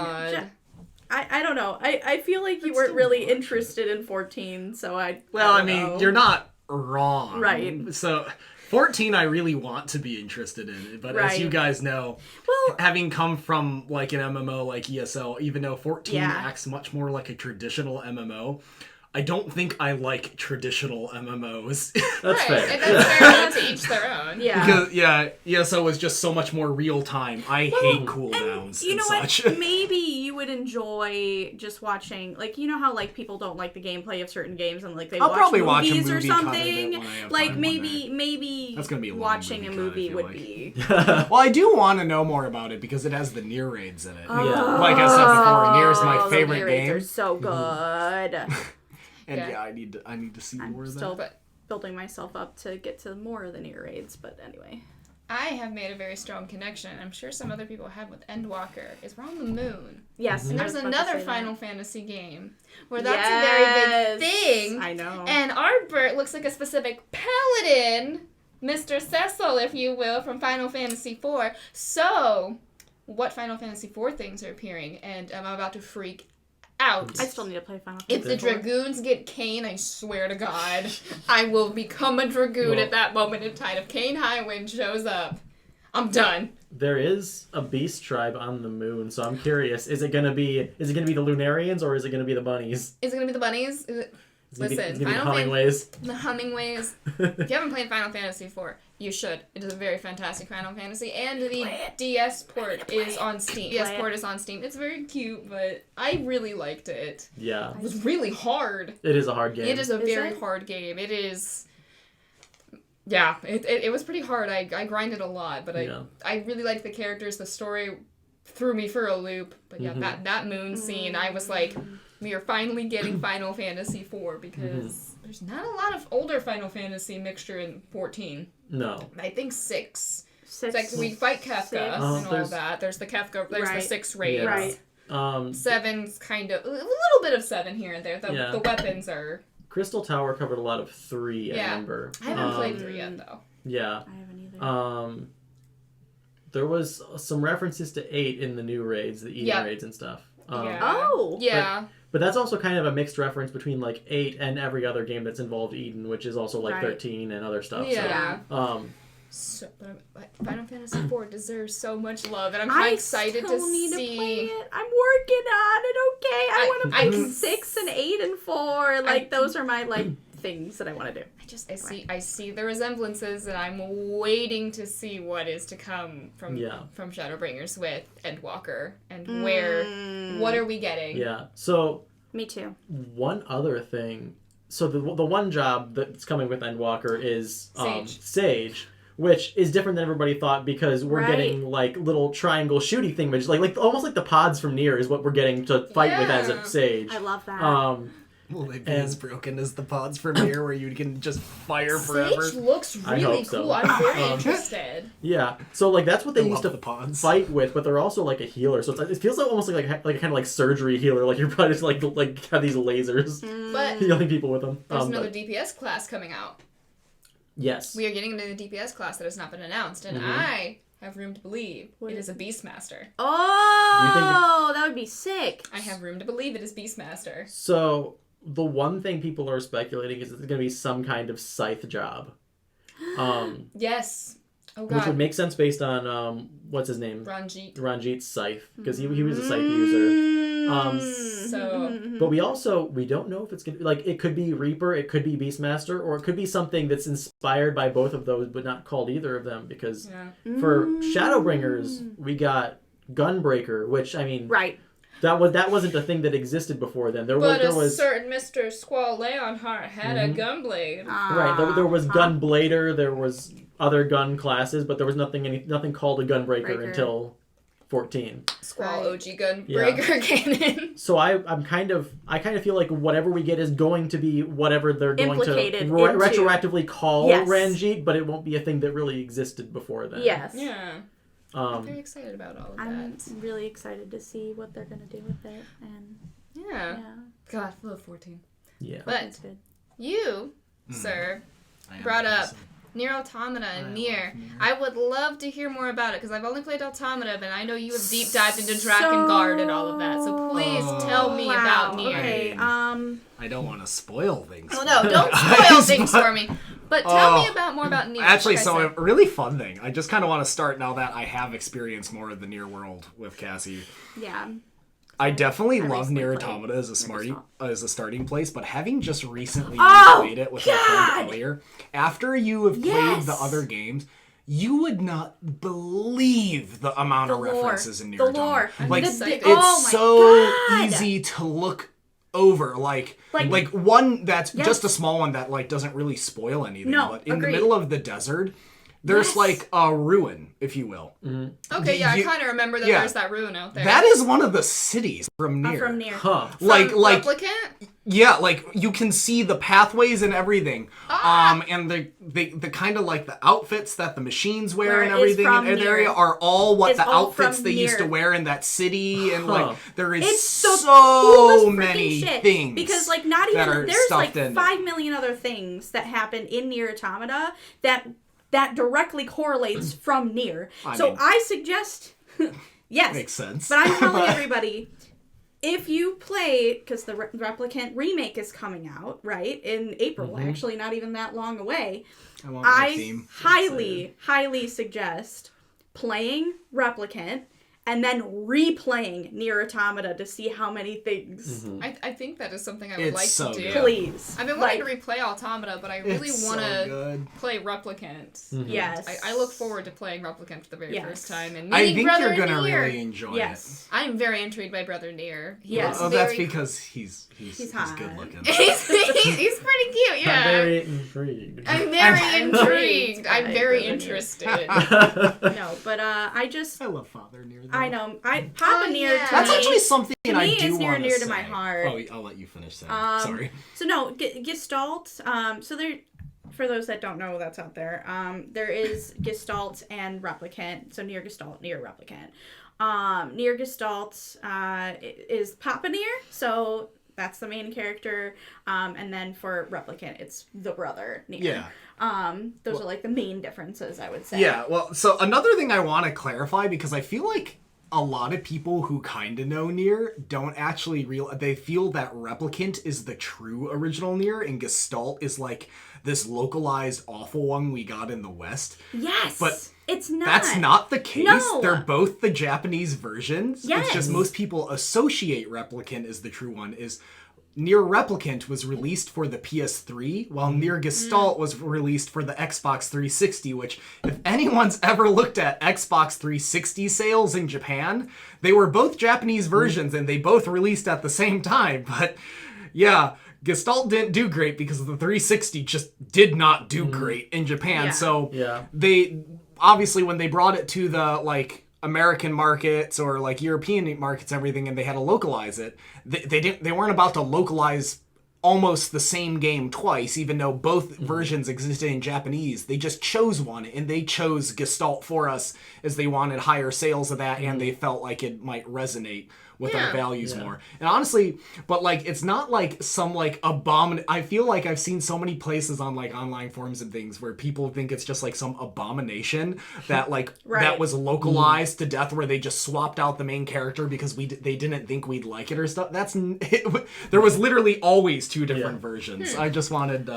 I don't know. I feel like you weren't really interested in 14, so I don't know. You're not wrong. Right. So... 14 I really want to be interested in, but as you guys know, having come from like an MMO like ESL, even though 14 acts much more like a traditional MMO, I don't think I like traditional MMOs. That's fair. And that's fair, to each their own. Yeah. Because, ESO was just so much more real time. I hate cooldowns and such. What? Maybe you would enjoy just watching, like, you know how, like, people don't like the gameplay of certain games and, like, they watch probably movies watch a or movie something? Like, maybe that's gonna be a long watching a movie I would like. be... Well, I do want to know more about it because it has the Nier raids in it. Yeah. Like I said before, Nier is my favorite Nier game. raids are so good. And I need to see more of that. I'm still building myself up to get to more of the Nier raids, but anyway. I have made a very strong connection, I'm sure some other people have with Endwalker, is we're on the moon. Yes. And there's another Final Fantasy game where that's a very big thing. I know. And our Bert looks like a specific paladin, Mr. Cecil, if you will, from Final Fantasy IV. So, what Final Fantasy IV things are appearing? And I'm about to freak out. I still need to play Final If Fantasy the Dragoons get Kain, I swear to God, I will become a Dragoon at that moment in time. If Kain Highwind shows up, I'm done. There is a beast tribe on the moon, so I'm curious. Is it gonna be the Lunarians or is it gonna be the bunnies? Is it gonna be the bunnies? Listen, the Hummingways. The Hummingways. If you haven't played Final Fantasy IV, you should. It is a very fantastic Final Fantasy, and the DS port is on Steam. DS port is on Steam. It's very cute, but I really liked it. Yeah. It was really hard. It is a hard game. It is a very hard game. It is... Yeah, it was pretty hard. I grinded a lot, but I really liked the characters. The story threw me for a loop. But yeah, that moon scene, I was like... We are finally getting Final Fantasy IV because there's not a lot of older Final Fantasy mixture in 14. No. I think 6. 6. Like we fight Kefka and all that. There's the Kefka, there's the 6 raids. Right. 7's kind of, a little bit of 7 here and there. The weapons are... Crystal Tower covered a lot of 3, I remember. I haven't played 3 yet, though. Yeah. I haven't either. There was some references to 8 in the new raids, the Eden raids and stuff. Yeah. But that's also kind of a mixed reference between, like, 8 and every other game that's involved Eden, which is also, like, 13 and other stuff. Yeah. So, but Final Fantasy IV deserves so much love, and I'm kind of excited to need see... to play it. I'm working on it, okay? I want to play 6 and 8 and 4. Like, those are my, like, things that I want to do. I see the resemblances, and I'm waiting to see what is to come from Shadowbringers with Endwalker, and what are we getting? Yeah, so... Me too. One other thing... So the one job that's coming with Endwalker is Sage, which is different than everybody thought because we're getting, like, little triangle shooty thingamages. Like almost like the pods from Nier is what we're getting to fight with as a Sage. I love that. Will they be as broken as the pods from here, where you can just fire forever? Sage looks I really hope so. cool. I'm very interested. Yeah, so like that's what they I used love to the pods. fight with, but they're also like a healer. So it feels like almost like a kind of like surgery healer. Like you're probably just like have these lasers But healing people with them. there's another But DPS class coming out. yes, We are getting into the DPS class that has not been announced, and I have room to believe it is a Beastmaster. Oh, that would be sick. I have room to believe it is Beastmaster. So the one thing people are speculating is it's going to be some kind of scythe job, Yes. Oh which would god. make sense based on what's his name, Ranjit. Ranjit's scythe, because he was a scythe user. So But we don't know if it's gonna be like it could be Reaper, it could be Beastmaster, or it could be something that's inspired by both of those, but not called either of them. Because yeah. for Shadowbringers, we got Gunbreaker, which I mean, Right. that wasn't a thing that existed before then. There But a was certain Mr. Squall Leonhart had a gunblade. right. There was Gunblader, there was other gun classes, but there was nothing called a Gunbreaker Breaker. until 14. Squall Right. OG gunbreaker cannon. So I kind of feel like whatever we get is going to be whatever they're going to Implicated into- retroactively call Yes. Ranjit, but it won't be a thing that really existed before then. Yes. Yeah. I'm very excited about all of I'm that. really excited to see what they're going to do with it. And Yeah. yeah, God, I love 14. Yeah. But that's good. you, sir, I am brought up awesome. Nier Automata and I Nier. love Nier. I would love to hear more about it because I've only played Automata, but I know you have deep dived into Drakengard and all of that. So please tell me about Nier. Okay. I don't want to spoil things. Oh no, don't spoil Guys, things but- for me. But tell me more about Nier. Actually, like I so said. a really fun thing. I just kind of want to start now that I have experienced more of the Nier world with Cassie. Yeah. I definitely I love recently Nier played Automata as a Never as a starting place, but having just recently Oh, played it with my friend earlier, after you have played Yes! the other games, you would not believe the amount The of lore. references in Nier The Automata. lore. Like excited. it's Oh my so God! easy to look over. Like Like- one that's Yes. just a small one that like doesn't really spoil anything. No, But in agreed. the middle of the desert, there's Yes. like a ruin, if you will. Okay, yeah, you- I kind of remember that yeah. there's that ruin out there. That is one of the cities from Nier. From Nier. Huh. From like Replicant? yeah, like you can see the pathways and everything. Ah! And the kind of like the outfits that the machines wear Where and it is everything from in the Nier. area are all what It's the all outfits from they used to Nier. wear in that city, and Huh. like there is It's the so coolest freaking many shit. things Because like not that even are there's like stuffed in 5 million other things that happen in Nier Automata that directly correlates from Nier. I So mean- I suggest yes. Makes sense. But I'm telling everybody, if you play, because the Replicant remake is coming out, right, in April, actually not even that long away, I want my I theme. highly suggest playing Replicant and then replaying Nier Automata to see how many things. I think that is something I would It's like so to do. good. Please. I've been wanting to replay Automata, but I really It's want so to good. play Replicant. Yes. I look forward to playing Replicant for the very Yes. first time and I meeting think Brother you're gonna Nier. really enjoy Yes. I'm very intrigued by Brother Nier. He Yes. looks it. Oh, that's very- because he's hot. good looking. he's pretty cute. I'm Yeah. very intrigued. I'm very I'm intrigued. I'm by very Brother Nier. interested. No, but I just, I love Father Nier. Though. I know, Papa Oh, Nier yeah. to That's me, actually something to I me do is want to near to say. my heart. Oh, I'll let you finish that. Sorry. So no, Gestalt. So there, for those that don't know, that's out there. There is Gestalt and Replicant. So Nier Gestalt, Nier Replicant. Nier Gestalt is Papa Nier. So that's the main character. And then for Replicant, it's the brother Nier. Yeah. Those are like the main differences, I would say. Yeah, well, so another thing I want to clarify, because I feel like a lot of people who kind of know Nier don't actually they feel that Replicant is the true original Nier, and Gestalt is like this localized awful one we got in the West. Yes. But it's not. That's not the case. No. They're both the Japanese versions. Yes. It's just most people associate Replicant as the true one. Is Nier Replicant was released for the PS3, while Nier Gestalt was released for the Xbox 360, which, if anyone's ever looked at Xbox 360 sales in Japan, they were both Japanese versions, and they both released at the same time. But, yeah, Gestalt didn't do great because the 360 just did not do great in Japan. Yeah. So, Yeah. they, obviously, when they brought it to the, like, American markets or like European markets and everything, and they had to localize it, they weren't about to localize almost the same game twice, even though both versions existed in Japanese. They just chose one, and they chose Gestalt for us as they wanted higher sales of that, and they felt like it might resonate with our values more. And honestly, but like, it's not like some like I feel like I've seen so many places on like online forums and things where people think it's just like some abomination that like that was localized to death, where they just swapped out the main character because they didn't think we'd like it or stuff. There was literally always two different versions. I just wanted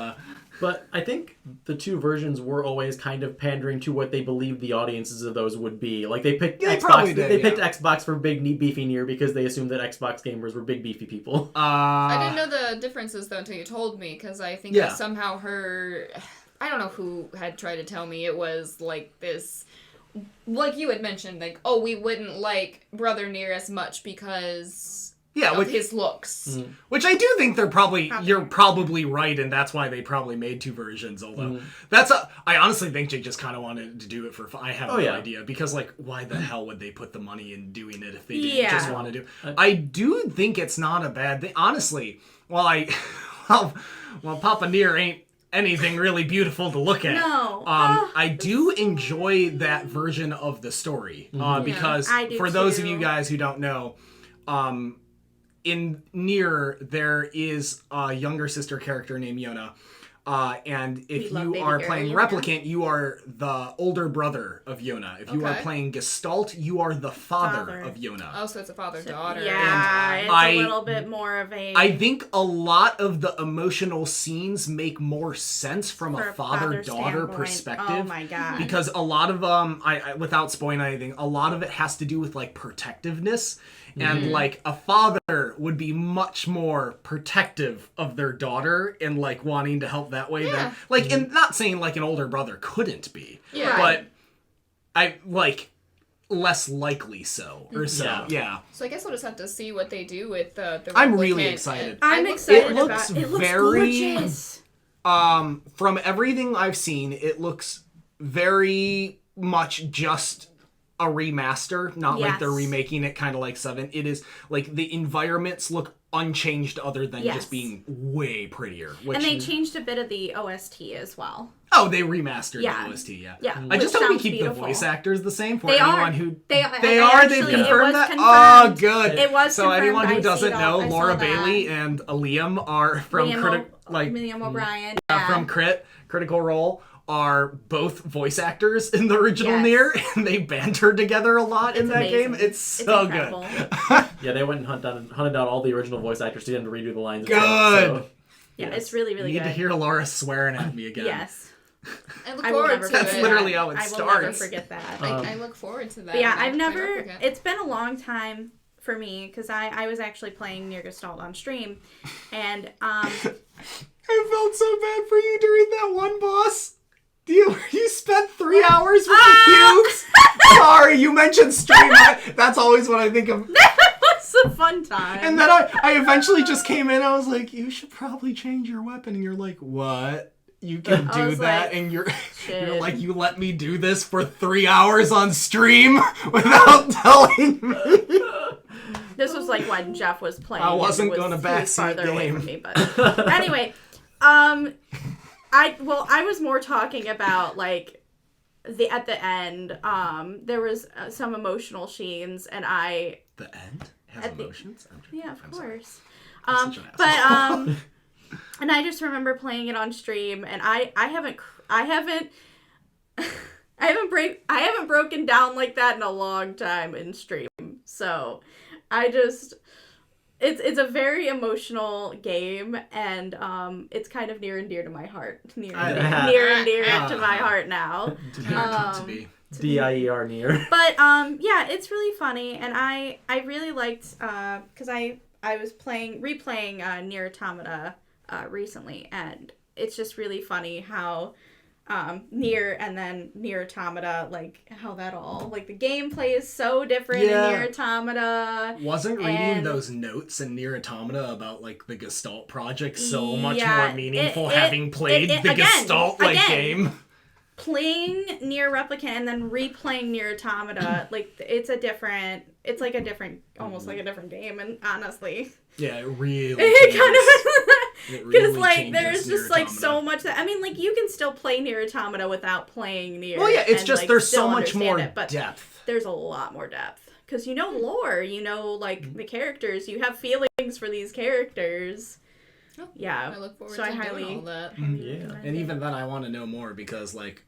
But I think the two versions were always kind of pandering to what they believed the audiences of those would be. Like they picked Xbox. They picked Xbox for big, beefy Nier because they assumed that Xbox gamers were big, beefy people. I didn't know the differences though until you told me, because I think I somehow heard. I don't know who had tried to tell me it was like this. Like you had mentioned, like, oh, we wouldn't like Brother Nier as much because of his looks. Which I do think you're probably right, and that's why they probably made two versions, although I honestly think they just kind of wanted to do it for fun. I have no idea, because like, why the hell would they put the money in doing it if they didn't just want to do it? I do think it's not a bad thing. Honestly, while Papa Nier ain't anything really beautiful to look at. No. I do enjoy that version of the story, because for those of you guys who don't know, in Nier, there is a younger sister character named Yona. And if you are playing Replicant, you are the older brother of Yona. If you are playing Gestalt, you are the father of Yona. Oh, so it's a father-daughter. Yeah, and it's a little bit more of a... I think a lot of the emotional scenes make more sense from a father-daughter perspective. Oh my god. Because a lot of I without spoiling anything, a lot of it has to do with like protectiveness. And like a father would be much more protective of their daughter and like wanting to help that way than like, and not saying like an older brother couldn't be, but I like less likely so or so. Yeah. So I guess we'll just have to see what they do with the I'm really excited. I'm excited it looks about it. It looks very gorgeous. From everything I've seen, it looks very much just a remaster, not like they're remaking it kind of like 7. It is like the environments look unchanged other than just being way prettier. And they changed a bit of the OST as well. Oh, they remastered the OST, yeah. I just hope we keep the voice actors the same for anyone who... They are? They've confirmed that? Oh, good. It was so anyone who doesn't know, Laura Bailey and Liam are from Liam O'Brien. From Critical Role. Are both voice actors in the original Nier, and they bantered together a lot in that game. It's so good. Yeah, they went and hunted down all the original voice actors to get them to redo the lines. Good! So, yeah, it's really, really good. You need to hear Laura swearing at me again. Yes. I look forward to it. That's literally how it starts. I will never forget that. I look forward to that. But yeah, I've never... It's been a long time for me, because I was actually playing Nier Gestalt on stream, and... I felt so bad for you during that one boss. You spent 3 hours with the cubes? Sorry, you mentioned stream. That's always what I think of. That was a fun time. And then I eventually just came in. I was like, you should probably change your weapon. And you're like, what? You can do that? And you're like, you let me do this for 3 hours on stream without telling me? This was like when Jeff was playing. I wasn't going to backseat game. Away from me, but anyway, I was more talking about like at the end. There was some emotional scenes, and the end has emotions. Of course. And I just remember playing it on stream, and I haven't broken down like that in a long time in stream. So It's a very emotional game, and it's kind of near and dear to my heart. Near and dear to my heart now. To be. D-I-E-R Nier. But yeah, it's really funny, and I really liked because I was replaying Nier Automata recently, and it's just really funny how Nier and then Nier Automata, like how that all, like the gameplay is so different in Nier Automata. Wasn't reading those notes in Nier Automata about like the Gestalt project so much more meaningful having played the Gestalt game? Playing Nier Replicant and then replaying Nier Automata, like it's almost like a different game, and honestly. Yeah, it really it kind of It Because, really like, changes there's Nier just, like, Automata. so much that... I mean, like, you can still play Nier Automata without playing Nier. Well, yeah, it's and, just like, there's still so much understand more it, but depth. there's a lot more depth. Because you know lore, you know, like, the characters. You have feelings for these characters. Oh, Yeah. I look forward So to I doing highly- all that. highly Yeah. recommend And it. even then, I want to know more because, like,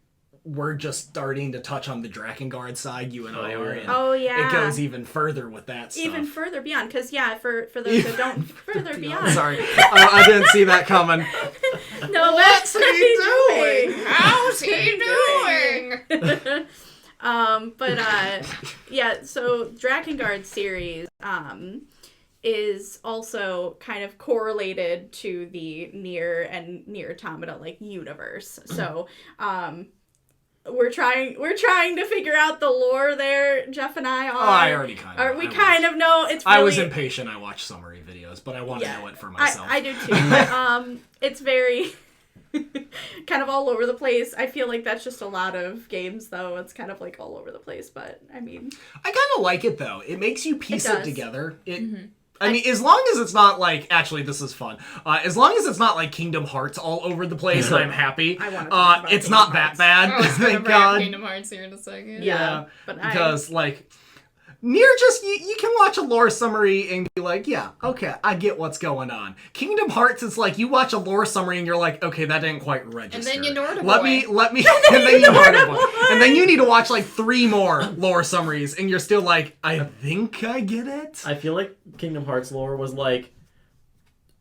we're just starting to touch on the Drakengard side, you and I Oh, are, yeah. and Oh, yeah. it goes even further with that stuff. Even further beyond. Because, yeah, for those that don't... Further beyond. Sorry, I didn't see that coming. No, What's that's he what doing? he's How's he doing? Yeah, so Drakengard series is also kind of correlated to the Nier and Nier Automata like universe. So we're trying to figure out the lore there, Jeff and I are. Oh, I already kind of. We kind of know. It's really, I was impatient. I watched summary videos, but I want to know it for myself. I do too. But, it's very kind of all over the place. I feel like that's just a lot of games, though. It's kind of like all over the place, but I mean, I kind of like it though. It makes you piece it does. together. I mean, as long as it's not like, actually, this is fun. As long as it's not like Kingdom Hearts all over the place, I'm happy. I wanna talk about it's Kingdom not Hearts. that bad. I was gonna Thank bring up God. Kingdom Hearts here in a second. Yeah. But because like Nier just you can watch a lore summary and be like, yeah, okay, I get what's going on. Kingdom Hearts is like you watch a lore summary and you're like, okay, that didn't quite register. And then you Norda Let Boy. me and then you Norda Boy. And then you need to watch like 3 more lore summaries and you're still like, I think I get it. I feel like Kingdom Hearts lore was like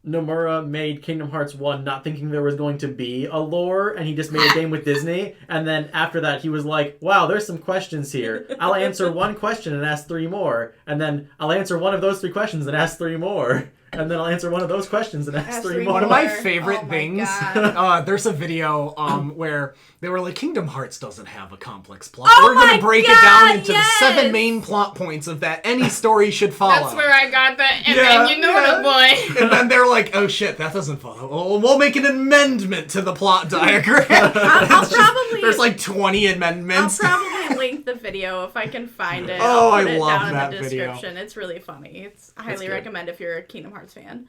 Nomura made Kingdom Hearts 1 not thinking there was going to be a lore, and he just made a game with Disney, and then after that he was like, wow, there's some questions here. I'll answer 1 question and ask 3 more, and then I'll answer 1 of those 3 questions and ask 3 more, and then I'll answer 1 of those questions and ask 3 more. One of my More. favorite Oh my things, God. there's a video where they were like, Kingdom Hearts doesn't have a complex plot. Oh We're going my to break it God, down into yes! the 7 main plot points of that any story should follow. That's where I got that, and Yeah, then you Norda Boy. And then they're like, oh shit, that doesn't follow. Oh, we'll make an amendment to the plot diagram. I'll It's just- probably- There's like 20 I'll amendments. probably link the video if I can find it. Oh, I'll put I it love down that in the video. description. It's really funny. I highly good. recommend if you're a Kingdom Hearts fan.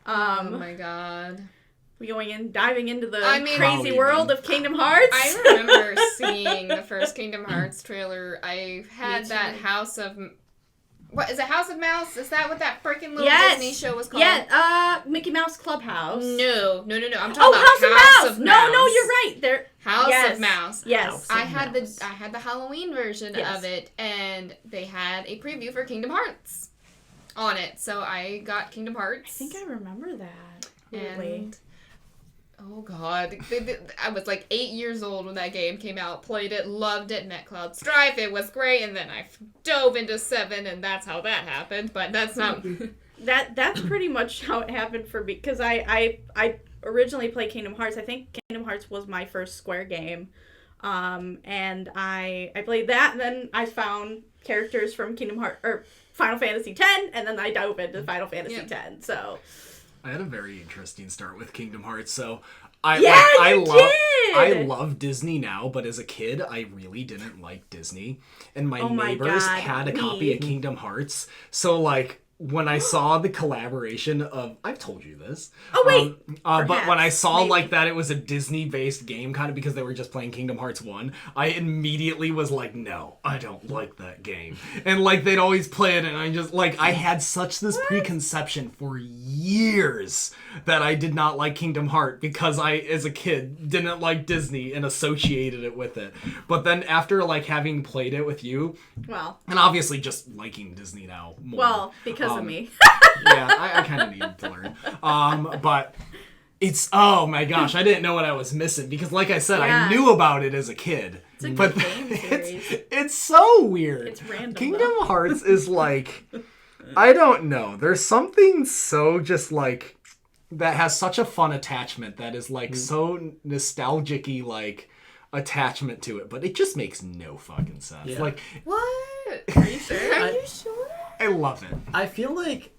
Oh my god. We diving into the I mean- crazy How world even? of Kingdom Hearts. I remember seeing the first Kingdom Hearts trailer. I had Me that too. House of... What, is it House of Mouse? Is that what that freaking little Yes. Disney show was called? Yeah, Mickey Mouse Clubhouse. No. I'm talking Oh, about House of Mouse. of No, Mouse. you're right. There. House Yes. of Mouse. Yes. House. I of had Mouse. I had the Halloween version Yes. of it, and they had a preview for Kingdom Hearts on it. So I got Kingdom Hearts. I think I remember that. Weirdly. And oh god, I was like 8 years old when that game came out. Played it, loved it, met Cloud Strife. It was great, and then I dove into 7, and that's how that happened. But that's not. That's pretty much how it happened for me, because I originally played Kingdom Hearts. I think Kingdom Hearts was my first Square game, and I played that, and then I found characters from Kingdom Hearts or Final Fantasy X, and then I dove into Final Fantasy X. So I had a very interesting start with Kingdom Hearts, so I did! love Disney now, but as a kid, I really didn't like Disney, and my Oh my neighbors God, had a me. copy of Kingdom Hearts, so like when I saw the collaboration of, I've told you this. Oh, wait. But when I Perhaps, saw maybe. like that it was a Disney-based game, kind of because they were just playing Kingdom Hearts 1, I immediately was like, no, I don't like that game. And like they'd always play it, and I just like I had such this preconception for years that I did not like Kingdom Hearts because I, as a kid, didn't like Disney and associated it with it. But then after like having played it with you, well, and obviously just liking Disney now more. because of me. Yeah, I kind of needed to learn. But it's, oh my gosh, I didn't know what I was missing because like I said, Yeah. I knew about it as a kid. It's a But good game series. it's so weird. It's random, Kingdom though. Hearts is like, I don't know. There's something so just like, that has such a fun attachment that is like so nostalgic-y like attachment to it, but it just makes no fucking sense. Yeah. Like, What? Are you sure? Are I- you sure? I love it. I feel like,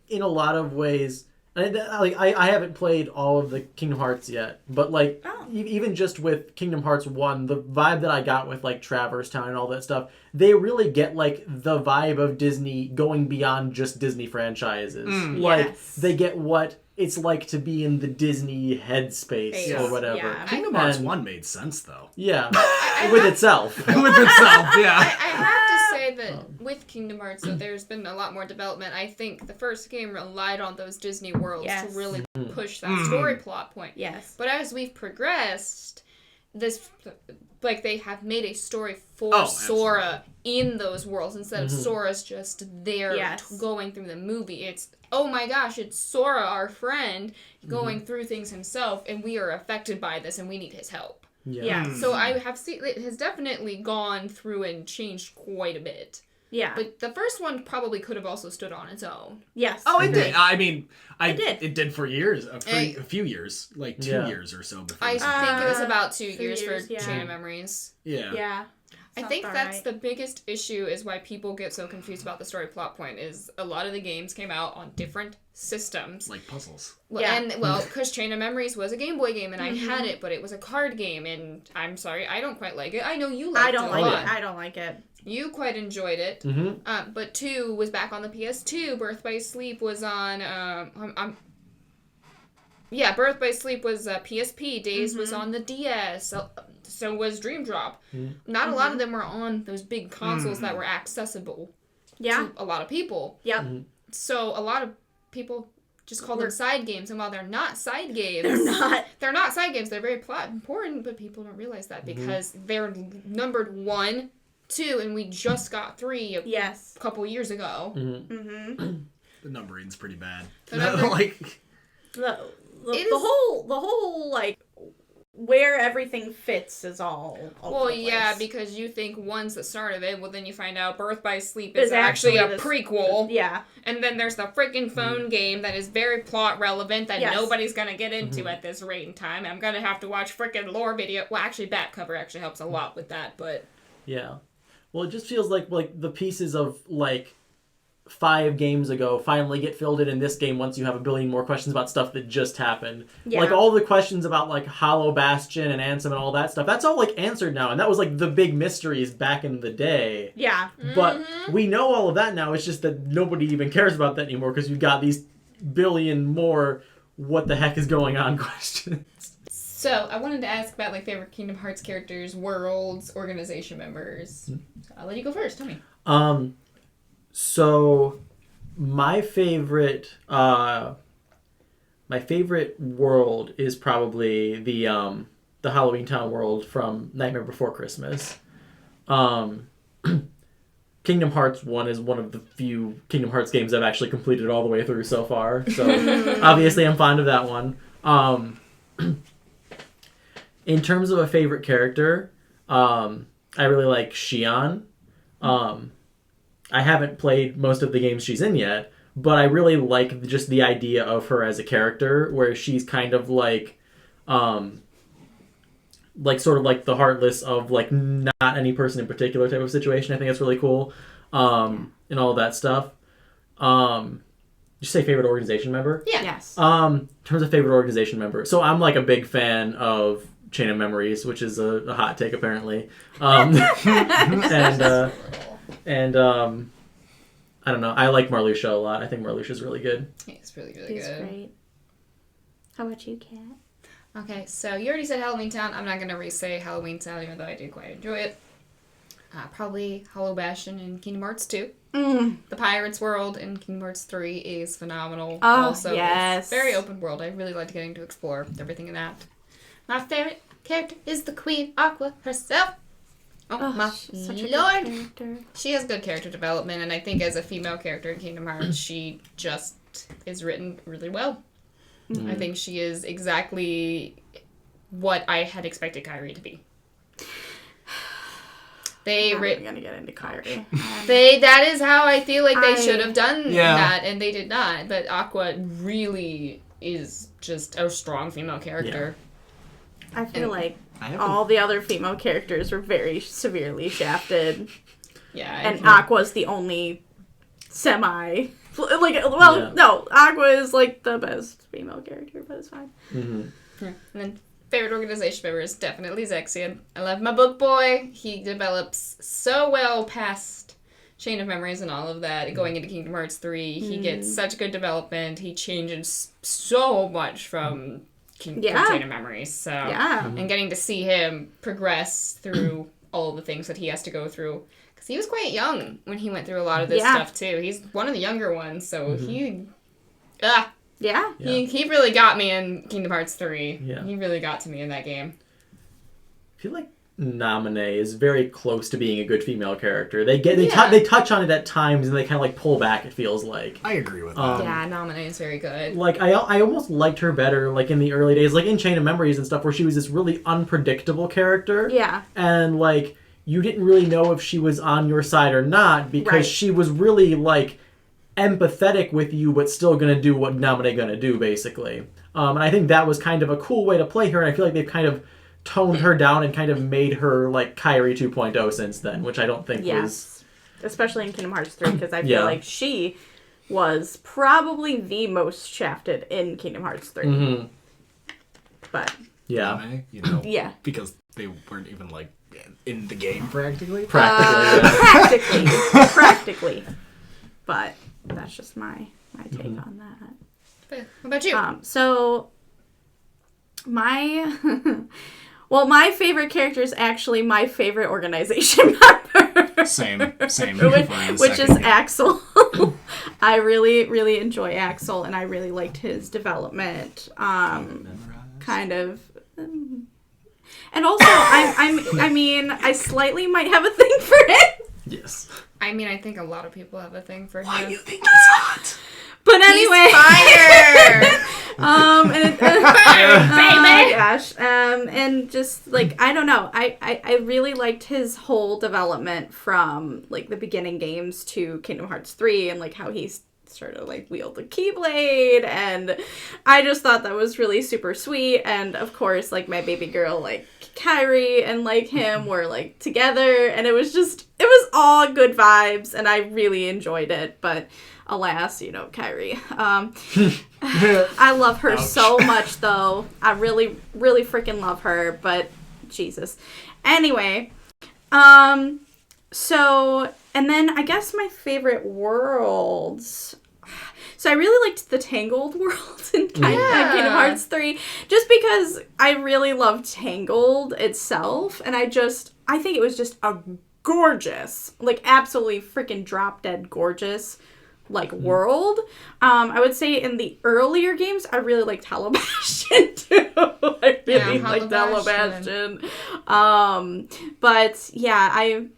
in a lot of ways, I haven't played all of the Kingdom Hearts yet, but like even just with Kingdom Hearts 1, the vibe that I got with like Traverse Town and all that stuff, they really get like the vibe of Disney going beyond just Disney franchises. Like they get what it's like to be in the Disney headspace or whatever. Yeah. Kingdom Hearts 1 made sense, though. Yeah. With itself. With itself, yeah. I have to say that with Kingdom Hearts, so there's been a lot more development. I think the first game relied on those Disney worlds to really push that story plot point. Yes. But as we've progressed, this, like, they have made a story for Sora in those worlds instead of Sora's just there going through the movie. It's, oh my gosh, it's Sora, our friend, going through things himself, and we are affected by this, and we need his help. Yeah. So I have seen, it has definitely gone through and changed quite a bit. Yeah. But the first one probably could have also stood on its own. Yes. Oh, it did. I mean, it did for years, a few years, like 2 years or so before. I think it was about 2 years years for yeah. Chain of Memories. Yeah. Yeah. I think that's the biggest issue is why people get so confused about the story plot point is a lot of the games came out on different systems. Like puzzles. And, because Chain of Memories was a Game Boy game and I had it, but it was a card game and I'm sorry, I don't quite like it. I know you liked it a lot. I don't like it. You quite enjoyed it. But 2 was back on the PS2. Birth by Sleep was on, Birth by Sleep was PSP. Days was on the DS. So was Dream Drop. Not a lot of them were on those big consoles that were accessible to a lot of people. Yep. So a lot of people just call them side games, and while they're not side games, they're not side games. They're very plot important, but people don't realize that because they're numbered 1, 2, and we just got 3 a couple years ago. The numbering's pretty bad. The whole like where everything fits is all over the place. Because you think one's the start of it, well then you find out Birth by Sleep is actually a prequel. Yeah. And then there's the freaking phone game that is very plot relevant that nobody's gonna get into at this rate in time. I'm gonna have to watch freaking lore video. Well, actually, back cover actually helps a lot with that, but... Yeah. Well, it just feels like the pieces of, like, 5 games ago finally get filled in this game once you have a billion more questions about stuff that just happened. Yeah. Like, all the questions about, like, Hollow Bastion and Ansem and all that stuff, that's all, like, answered now. And that was, like, the big mysteries back in the day. Yeah. But we know all of that now. It's just that nobody even cares about that anymore because you've got these billion more what the heck is going on questions. So, I wanted to ask about, like, favorite Kingdom Hearts characters, worlds, organization members. So I'll let you go first. Tell me. So, my favorite world is probably the Halloween Town world from Nightmare Before Christmas. Kingdom Hearts 1 is one of the few Kingdom Hearts games I've actually completed all the way through so far. So, obviously I'm fond of that one. In terms of a favorite character, I really like Xion. I haven't played most of the games she's in yet, but I really like just the idea of her as a character, where she's kind of like sort of like the Heartless of like not any person in particular type of situation. I think that's really cool, and all that stuff. Did you say favorite organization member? Yeah. Yes. In terms of favorite organization member, so I'm like a big fan of Chain of Memories, which is a hot take apparently, and I don't know. I like Marluxia a lot. I think Marluxia's really good. He's really, really He's good. great. How about you, Kat? Okay, so you already said Halloween Town. I'm not going to re-say Halloween Town, even though I do quite enjoy it. Probably Hollow Bastion in Kingdom Hearts 2. The Pirates World in Kingdom Hearts 3 is phenomenal. Oh, also, yes. It's very open world. I really liked getting to explore everything in that. My favorite character is the Queen Aqua herself. Oh, my she's such a lord. good character. She has good character development, and I think as a female character in Kingdom Hearts, she just is written really well. I think she is exactly what I had expected Kairi to be. I'm not gonna get into Kairi. That is how I feel like they should have done that, and they did not. But Aqua really is just a strong female character. Yeah. I feel like all the other female characters were very severely shafted. Yeah. And Aqua's the only semi... no, Aqua is like the best female character, but it's fine. And then favorite organization member is definitely Zexion. I love my book boy. He develops so well past Chain of Memories and all of that. Going into Kingdom Hearts 3, he gets such good development. He changes so much from Chain of Memories. So, and getting to see him progress through all the things that he has to go through. Because he was quite young when he went through a lot of this stuff, too. He's one of the younger ones, so he really got me in Kingdom Hearts 3. Yeah. He really got to me in that game. I feel like Naminé is very close to being a good female character. They touch on it at times and they kind of like pull back, it feels like. I agree with that. Yeah, Naminé is very good. Like I almost liked her better like in the early days, like in Chain of Memories and stuff, where she was this really unpredictable character. Yeah. And like you didn't really know if she was on your side or not because she was really like empathetic with you but still gonna do what Naminé gonna do, basically. And I think that was kind of a cool way to play her, and I feel like they've kind of toned her down and kind of made her like Kairi 2.0 since then, which I don't think was... Especially in Kingdom Hearts 3, because I feel like she was probably the most shafted in Kingdom Hearts 3. Mm-hmm. But... Yeah. Because they weren't even like in the game practically. Practically. But that's just my take on that. What about you? So my favorite character is actually my favorite organization member. Same. Which is Axel. I really, really enjoy Axel, and I really liked his development. Kind of. And also, I slightly might have a thing for him. Yes. I mean, I think a lot of people have a thing for him. Why do you think he's hot? But anyway, fire, oh my gosh, and just like I don't know, I really liked his whole development from like the beginning games to Kingdom Hearts 3, and like how he's sort of like wield the Keyblade, and I just thought that was really super sweet. And of course, like my baby girl, like Kairi and like him were like together, and it was all good vibes, and I really enjoyed it. But alas, Kairi. I love her so much, though. I really, really freaking love her, but Jesus. Anyway, so, and then I guess my favorite worlds. So I really liked the Tangled world in Kingdom Hearts 3, just because I really loved Tangled itself, and I think it was just a gorgeous, like absolutely freaking drop dead gorgeous, like world. I would say in the earlier games, I really liked Hollow Bastion too. I really liked Hollow Bastion. But yeah,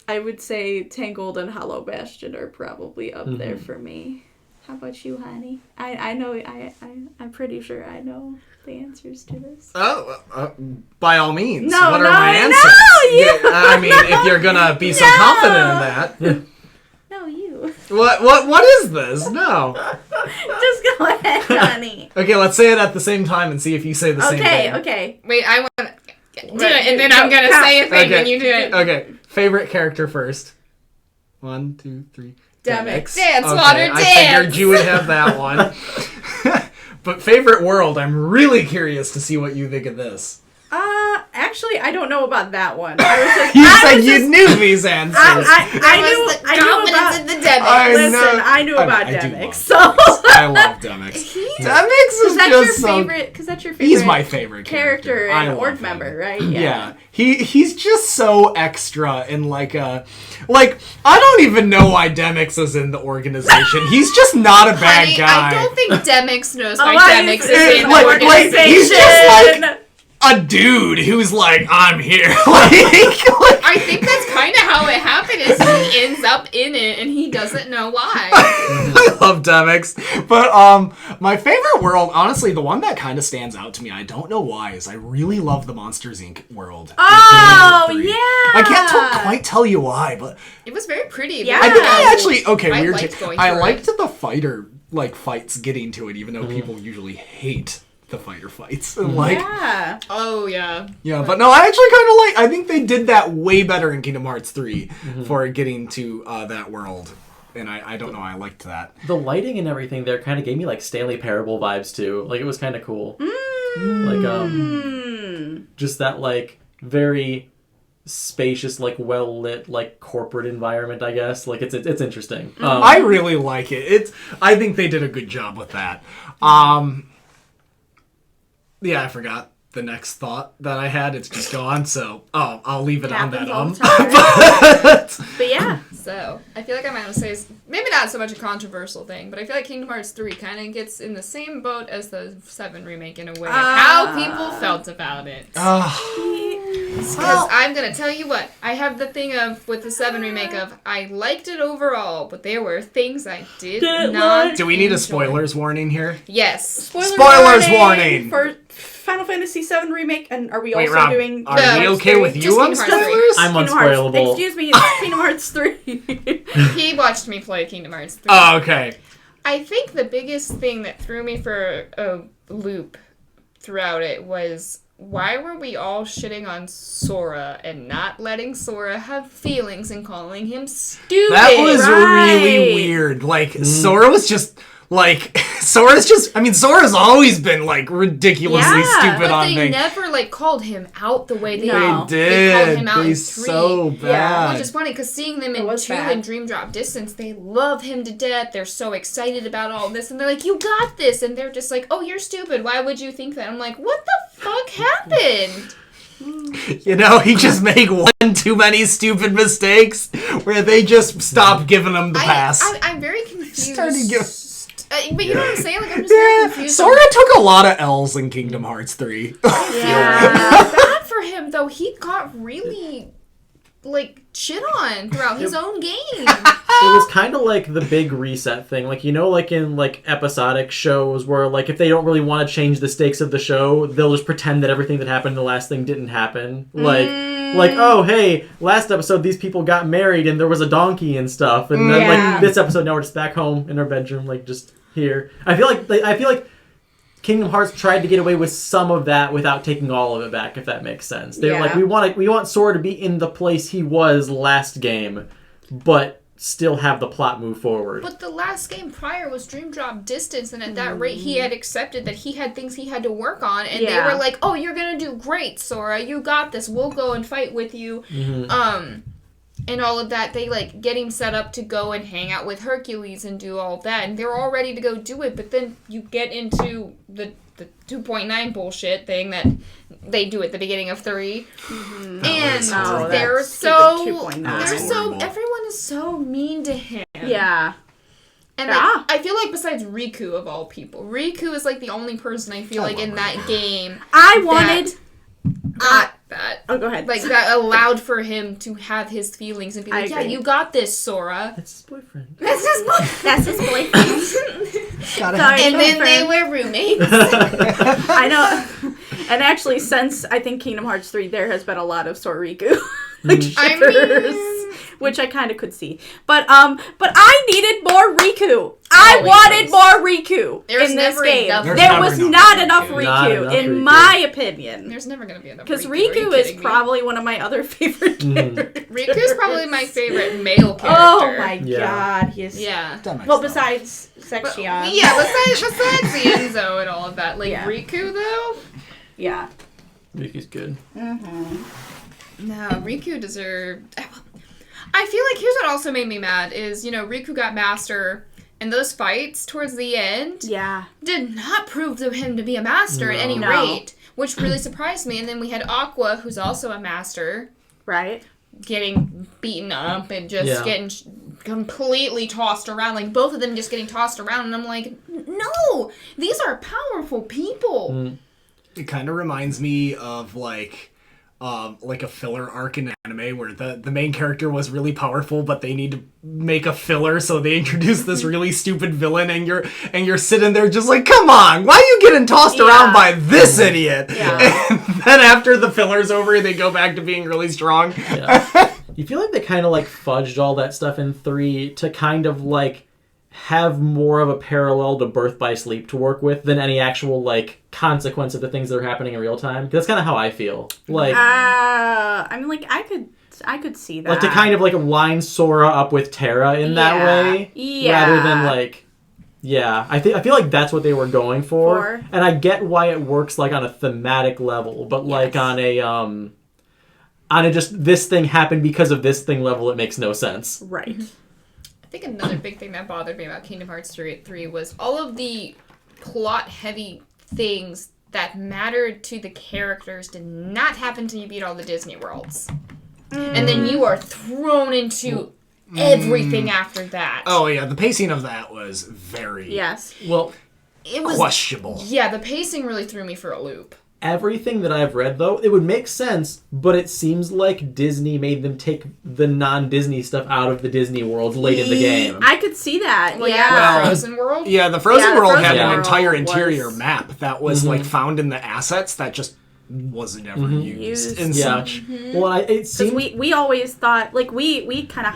I would say Tangled and Hollow Bastion are probably up there for me. How about you, honey? I know I'm pretty sure I know the answers to this. By all means. No, what are my answers? I mean, if you're gonna be so confident in that. No, you. What is this? No. Just go ahead, honey. Okay, let's say it at the same time and see if you say the same thing. Okay. Wait, I want to do it, and then I'm gonna say a thing, and you do it. Okay, favorite character first. 1, 2, 3. Demyx. Dance, water, dance. I figured you would have that one. But favorite world, I'm really curious to see what you think of this. Actually, I don't know about that one. I was just, you said you knew these answers. I knew about the Demyx. I knew about Demyx. So I love Demyx. Demyx is just favorite. Because that's your favorite. He's my favorite character and Org member, right? Yeah. He's just so extra and like I don't even know why Demyx is in the organization. He's just not a bad guy. I don't think Demyx knows why Demyx is in the organization. Like, he's just like a dude who's like, I'm here. I think that's kind of how it happened, is he ends up in it and he doesn't know why. I love Demyx. But my favorite world, honestly, the one that kind of stands out to me, I don't know why, is I really love the Monsters Inc. world. Oh, yeah. I can't quite tell you why, but it was very pretty. Yeah. I think I actually, okay, I weird. I liked the fights getting to it, even though people usually hate the fighter fights. Yeah. Oh, yeah. Yeah, but no, I actually kind of I think they did that way better in Kingdom Hearts 3 for getting to that world. And I don't know, I liked that. The lighting and everything there kind of gave me like Stanley Parable vibes too. Like it was kind of cool. just that like very spacious, like well lit, like corporate environment. I guess like it's interesting. I really like it. I think they did a good job with that. Yeah, I forgot the next thought that I had. It's just gone. So I'll leave it on that. But yeah. So, I feel like I might want to say, maybe not so much a controversial thing, but I feel like Kingdom Hearts 3 kind of gets in the same boat as the 7 remake in a way of how people felt about it. Because I'm going to tell you what, I have the thing of, with the 7 remake of, I liked it overall, but there were things I did not Do we need a enjoy. spoilers warning here? Yes. Spoilers warning! For Final Fantasy VII Remake, and are we Wait, also Rob, doing... are we okay with Just you on Kingdom Hearts 3. spoilers? I'm Kingdom Hearts. unspoilable. Excuse me, it's Kingdom Hearts 3. He watched me play Kingdom Hearts 3. Oh, okay. I think the biggest thing that threw me for a loop throughout it was, why were we all shitting on Sora and not letting Sora have feelings and calling him stupid? That was really Right. weird. Like, Sora was just... Like, Sora's always been, like, ridiculously Yeah, stupid But on they things. never, like, called him out the way they No. They called did. him out They in 3. so bad. Yeah. Which is funny, because seeing them It in was 2 bad. and Dream Drop Distance, they love him to death. They're so excited about all this. And they're like, you got this. And they're just like, oh, you're stupid. Why would you think that? I'm like, what the fuck happened? You know, he just made one too many stupid mistakes where they just stopped giving him the pass. I'm very confused. Started giving- But you know what I'm saying? Like, I'm just very Yeah, confused. Sora took a lot of L's in Kingdom Hearts 3. Yeah. Bad for him, though. He got really, like, shit on throughout his own game. It was kind of like the big reset thing. Like, you know, like in like episodic shows where like if they don't really want to change the stakes of the show, they'll just pretend that everything that happened in the last thing didn't happen. Like, oh, hey, last episode these people got married and there was a donkey and stuff. And then Yeah. like this episode now we're just back home in our bedroom, like just here. I feel like Kingdom Hearts tried to get away with some of that without taking all of it back, if that makes sense. They're like, Yeah. we want Sora to be in the place he was last game, but still have the plot move forward. But the last game prior was Dream Drop Distance, and at that rate, he had accepted that he had things he had to work on, and they were like, "Oh, you're gonna do great, Sora. You got this. We'll go and fight with you." And all of that. They like get him set up to go and hang out with Hercules and do all that, and they're all ready to go do it. But then you get into the 2.9 bullshit thing that they do at the beginning of 3, and Oh, they're that's so stupid 2.9. everyone is so mean to him. Yeah. And Yeah. like, I feel like besides Riku of all people, Riku is like the only person I feel like in that game I wanted... that go ahead. like that allowed for him to have his feelings and be I like, yeah, agree. you got this, Sora. That's his boyfriend. That's his boyfriend. That's his boyfriend. Gotta Sorry, And then they boyfriend. were roommates. I know. And actually, since I think Kingdom Hearts 3, there has been a lot of Soriku like I shippers, mean- which I kind of could see. But I needed more Riku. I Always. wanted more Riku There's in this never game. enough There's There never was enough not Riku. enough Not Riku, enough in Riku. my opinion. There's never gonna be enough. Because Riku. Are you Riku is kidding me? probably one of my other favorite characters. Riku's probably my favorite male character. Oh my Yeah. god, he is. Yeah. Well, besides But, Sexion. yeah, besides the Enzo and all of that, like Yeah. Riku though. Yeah. Riku's good. No, Riku deserved. I feel like here's what also made me mad is, you know, Riku got master, and those fights towards the end Yeah. did not prove to him to be a master at any No. rate, which really surprised me. And then we had Aqua, who's also a master, Right? getting beaten up and just Yeah. getting completely tossed around, like both of them just getting tossed around, and I'm like, no, these are powerful people. It kind of reminds me of like a filler arc in anime where the main character was really powerful, but they need to make a filler, so they introduce this really stupid villain, and you're sitting there just like, come on, why are you getting tossed around by this idiot? Yeah. And then after the filler's over, they go back to being really strong. Yeah. You feel like they kind of like fudged all that stuff in 3 to kind of like have more of a parallel to Birth by Sleep to work with than any actual like consequence of the things that are happening in real time. 'Cause that's kind of how I feel. Like, I mean, like I could see that. like to kind of like line Sora up with Terra in that way, Yeah. rather than like, Yeah, I feel like that's what they were going for, and I get why it works like on a thematic level, but like on a just this thing happened because of this thing level, it makes no sense. Right. I think another big thing that bothered me about Kingdom Hearts 3 was all of the plot-heavy things that mattered to the characters did not happen until you beat all the Disney worlds. And then you are thrown into everything after that. Oh, yeah, the pacing of that was very Well, it was questionable. Yeah, the pacing really threw me for a loop. Everything that I've read, though, it would make sense, but it seems like Disney made them take the non-Disney stuff out of the Disney world late in the game. I could see that. Well, yeah. the Frozen World? Yeah, the Frozen the World Frozen had an World entire interior was- map that was like found in the assets that just was never used and such. Well, it Because seems... we always thought, like, we kind of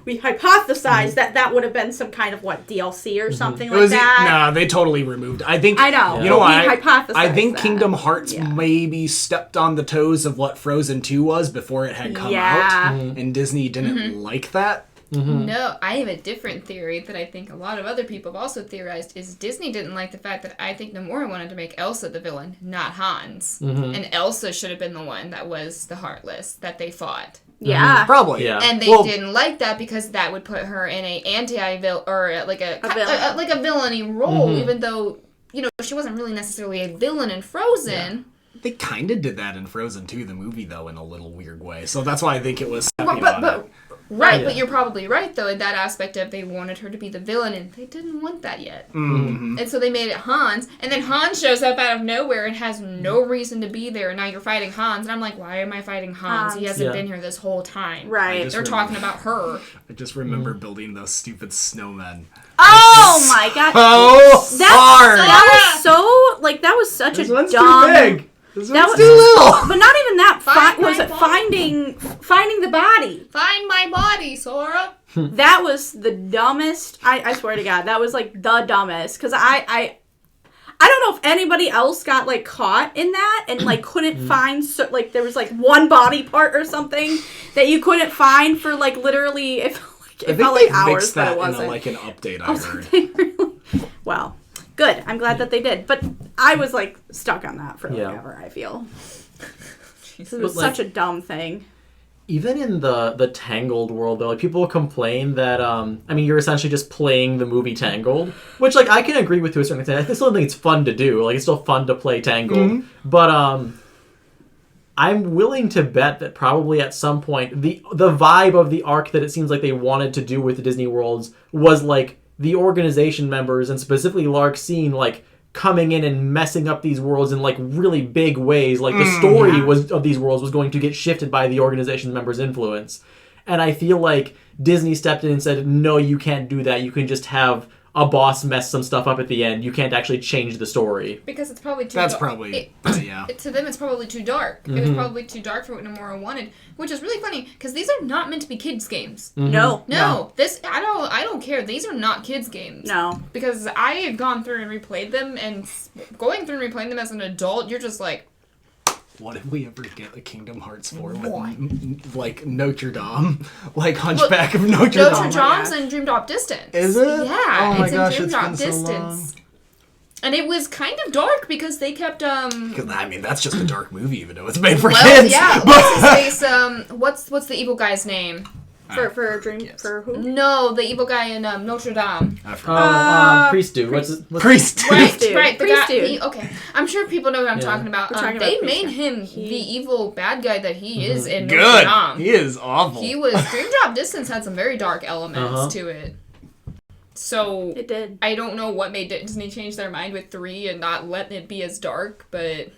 hypothesized that would have been some kind of, DLC or something like that. Nah, they totally removed. I think I know. You know We what? hypothesized I think that. Kingdom Hearts maybe stepped on the toes of what Frozen 2 was before it had come out, and Disney didn't like that. No, I have a different theory that I think a lot of other people have also theorized is Disney didn't like the fact that I think Nomura wanted to make Elsa the villain, not Hans. And Elsa should have been the one that was the Heartless that they fought. Yeah. Probably. Yeah. And they didn't like that because that would put her in a anti-villain or like a villain. like a villainy role, even though she wasn't really necessarily a villain in Frozen. They kind of did that in Frozen 2, the movie, though, in a little weird way. So that's why I think it was stepping on it. Right, Yeah. but you're probably right, though, in that aspect of they wanted her to be the villain, and they didn't want that yet. Mm-hmm. And so they made it Hans, and then Hans shows up out of nowhere and has no reason to be there, and now you're fighting Hans. And I'm like, why am I fighting Hans? He hasn't been here this whole time. Right. They're talking about her. I just remember building those stupid snowmen. Oh my god. So hard! That was so, that was such This a one's dumb... too big. This That one's was too little! But not even that. Find Was my it body. finding the body? Find my body, Sora! That was the dumbest. I swear to God, that was the dumbest. Because I don't know if anybody else got caught in that and couldn't find there was one body part or something that you couldn't find for literally it I think felt they hours, fixed but that it in wasn't. an update, I heard. Really? Well, good. I'm glad that they did. But I was stuck on that for ever, I feel. It was such a dumb thing. Even in the Tangled world, though, people complain that, you're essentially just playing the movie Tangled, which, I can agree with to a certain extent. I still think it's fun to do. It's still fun to play Tangled. But, I'm willing to bet that probably at some point, the vibe of the arc that it seems like they wanted to do with the Disney worlds was, the organization members, and specifically Larxene, coming in and messing up these worlds in really big ways. The story of these worlds was going to get shifted by the organization members' influence. And I feel like Disney stepped in and said, no, you can't do that. You can just have a boss mess some stuff up at the end. You can't actually change the story. Because it's probably too That's dark. probably, yeah. To them, it's probably too dark. It was probably too dark for what Nomura wanted, which is really funny because these are not meant to be kids games. No. This I don't care. These are not kids games. No. Because I have gone through and replayed them, and going through and replaying them as an adult, you're just like, What if we ever get a Kingdom Hearts 4 with, Notre Dame? Hunchback of Notre Dame. Notre Dame's in Dream Drop Distance. Is it? Yeah, Oh my it's gosh, in Dream it's Drop been so Distance. And it was kind of dark because they kept That's just a dark movie, even though it's made for well, kids. yeah. What's his face? What's the evil guy's name? For Dream for who? No, the evil guy in Notre Dame. I forgot. Priest dude. What's Priest. Right, Dude. right. The Priest guy. dude. Okay, I'm sure people know what I'm talking about. We're talking They about Priest made him the evil bad guy that he is in Good. Notre Dame. He is awful. He was Dream Drop Distance had some very dark elements to it. So It did. I don't know what made Disney change their mind with 3 and not let it be as dark, but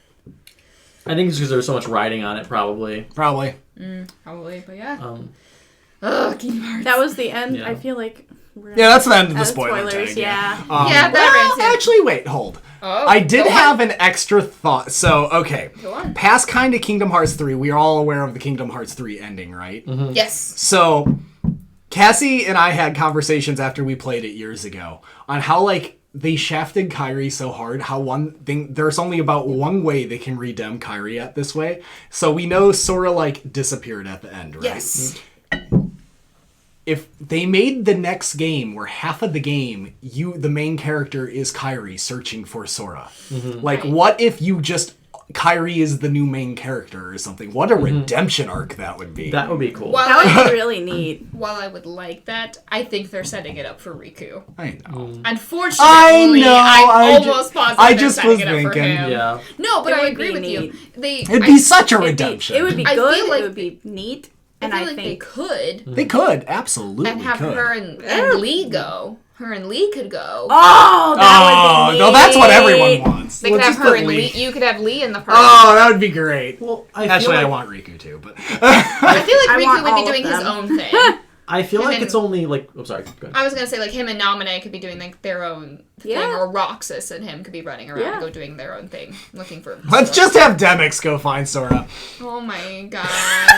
I think it's because there was so much riding on it, probably. Probably. probably. But yeah. Kingdom Hearts. That was the end. Yeah. I feel like. Yeah, that's the end of the spoilers. spoiler tag. Yeah. Yeah, that well, ran too. actually, wait, hold. Oh, I did go on. have an extra thought. So, okay. Go on. Past kind of Kingdom Hearts 3, we are all aware of the Kingdom Hearts 3 ending, right? Yes. So, Cassie and I had conversations after we played it years ago on how, they shafted Kairi so hard, how there's only about one way they can redeem Kairi at this way. So we know Sora, disappeared at the end, right? Yes. if they made the next game where half of the game, the main character is Kairi searching for Sora. Like, Right. what if you just Kairi is the new main character or something? What a redemption arc that would be. That would be cool. While That I, would be really neat. while I would like that, I think they're setting it up for Riku. I know. Unfortunately, I I'm ju- almost positive I they're just setting was it up for thinking. him. Yeah. No, but It I would agree be with you. neat. It'd be such a redemption. It would be I good. feel like it would be neat. I And feel I like they think could They could, absolutely and have could. her and Lee go. Her and Lee could go. Oh, that would be neat. no, that's what everyone wants. They could Let's have just her put and Lee. Lee. You could have Lee in the party. Oh, that would be great. Well, Actually, I want Riku too, but I feel like I Riku want would all be of doing his them. own thing. I feel And like then- it's only like. Oh, sorry. Go ahead. I was gonna say like him and Naminé could be doing like their own thing, Yeah. or Roxas and him could be running around Yeah. and go doing their own thing, looking for. let's Sora. just have Demix go find Sora. Oh my god!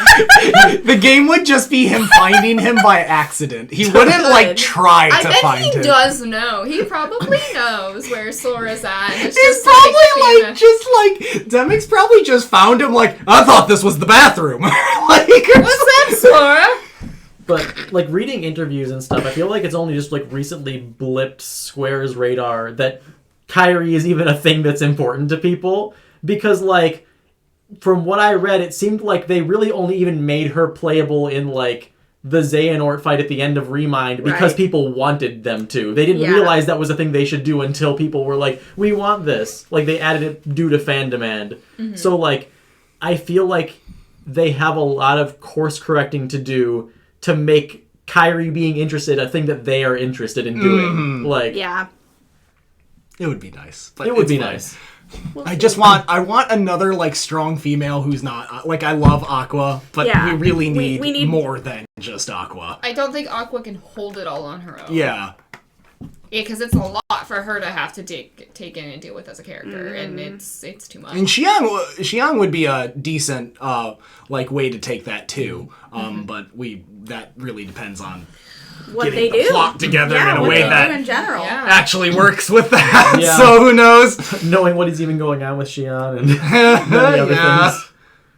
The game would just be him finding him by accident. He wouldn't like try I to bet find he him. does know. He probably knows where Sora's at. It's He's just probably being like just like Demix probably just found him like I thought this was the bathroom. Like What's up, Sora? But like reading interviews and stuff, I feel like it's only just like recently blipped Square's radar that Kairi is even a thing that's important to people. Because like from what I read, it seemed like they really only even made her playable in like the Xehanort fight at the end of Remind because Right. people wanted them to. They didn't Yeah. realize that was a thing they should do until people were like, we want this. Like they added it due to fan demand. So like I feel like they have a lot of course correcting to do to make Kairi being interested a thing that they are interested in doing. Like, Yeah. it would be nice. But it would it's be fine. nice. I want another like strong female who's not like I love Aqua, but Yeah. we really need, We need- more than just Aqua. I don't think Aqua can hold it all on her own. Yeah. Yeah, because it's a lot for her to have to take in and deal with as a character, and it's too much. And Xiang would be a decent like way to take that too. But that really depends on What getting they the do. plot together Yeah, in a what way they that do in general. Yeah. actually works with that. Yeah. So who knows? Knowing what is even going on with Xian and many other Yeah. things.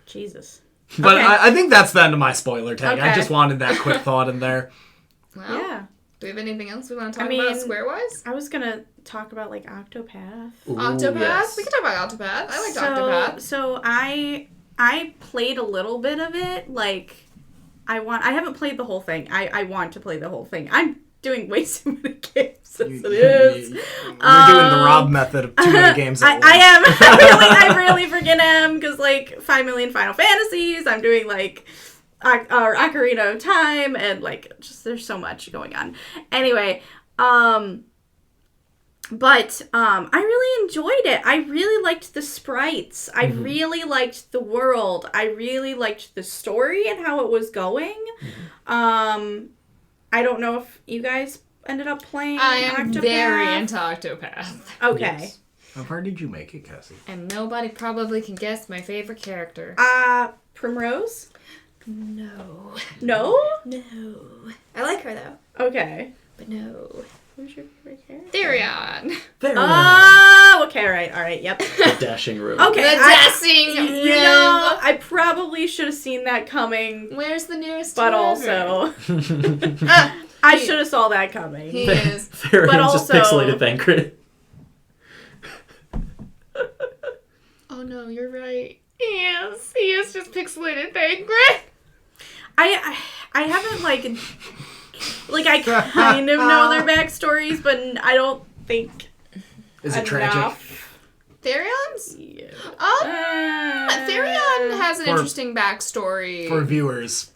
Jesus. But Okay. I think that's the end of my spoiler tag. I Okay. just wanted that quick thought in there. Well, Yeah. do we have anything else we want to talk I mean- about Square-wise? I was gonna talk about like Octopath. Ooh, Octopath? yes. We can talk about Octopath. I liked Octopath. So I played a little bit of it. Like I haven't played the whole thing. I want to play the whole thing. I'm doing way too many games as it is. You're doing the Rob method of too many games at once. I am. I really freaking am because like 5 million Final Fantasies. I'm doing like Ocarina of Time and like just there's so much going on. Anyway, but I really enjoyed it. I really liked the sprites. I really liked the world. I really liked the story and how it was going. I don't know if you guys ended up playing I am Octopath. very into Octopath. Okay. Yes. How far did you make it, Cassie? And nobody probably can guess my favorite character. Primrose? No. No? No. I like her though. Okay. But no. Who's your favorite character? Therion. There Oh, okay, alright, yep. the dashing room. Okay, The dashing you know, I probably should have seen that coming, Where's the nearest but tavern? also, Ah, I should have saw that coming. he is. Therion's just also- pixelated Thancred. Oh no, you're right. He is just pixelated Thancred. I haven't, like, I kind of know their backstories, but I don't think Is it enough. tragic? Therion's? Yeah. Therion has an For- interesting backstory. For viewers,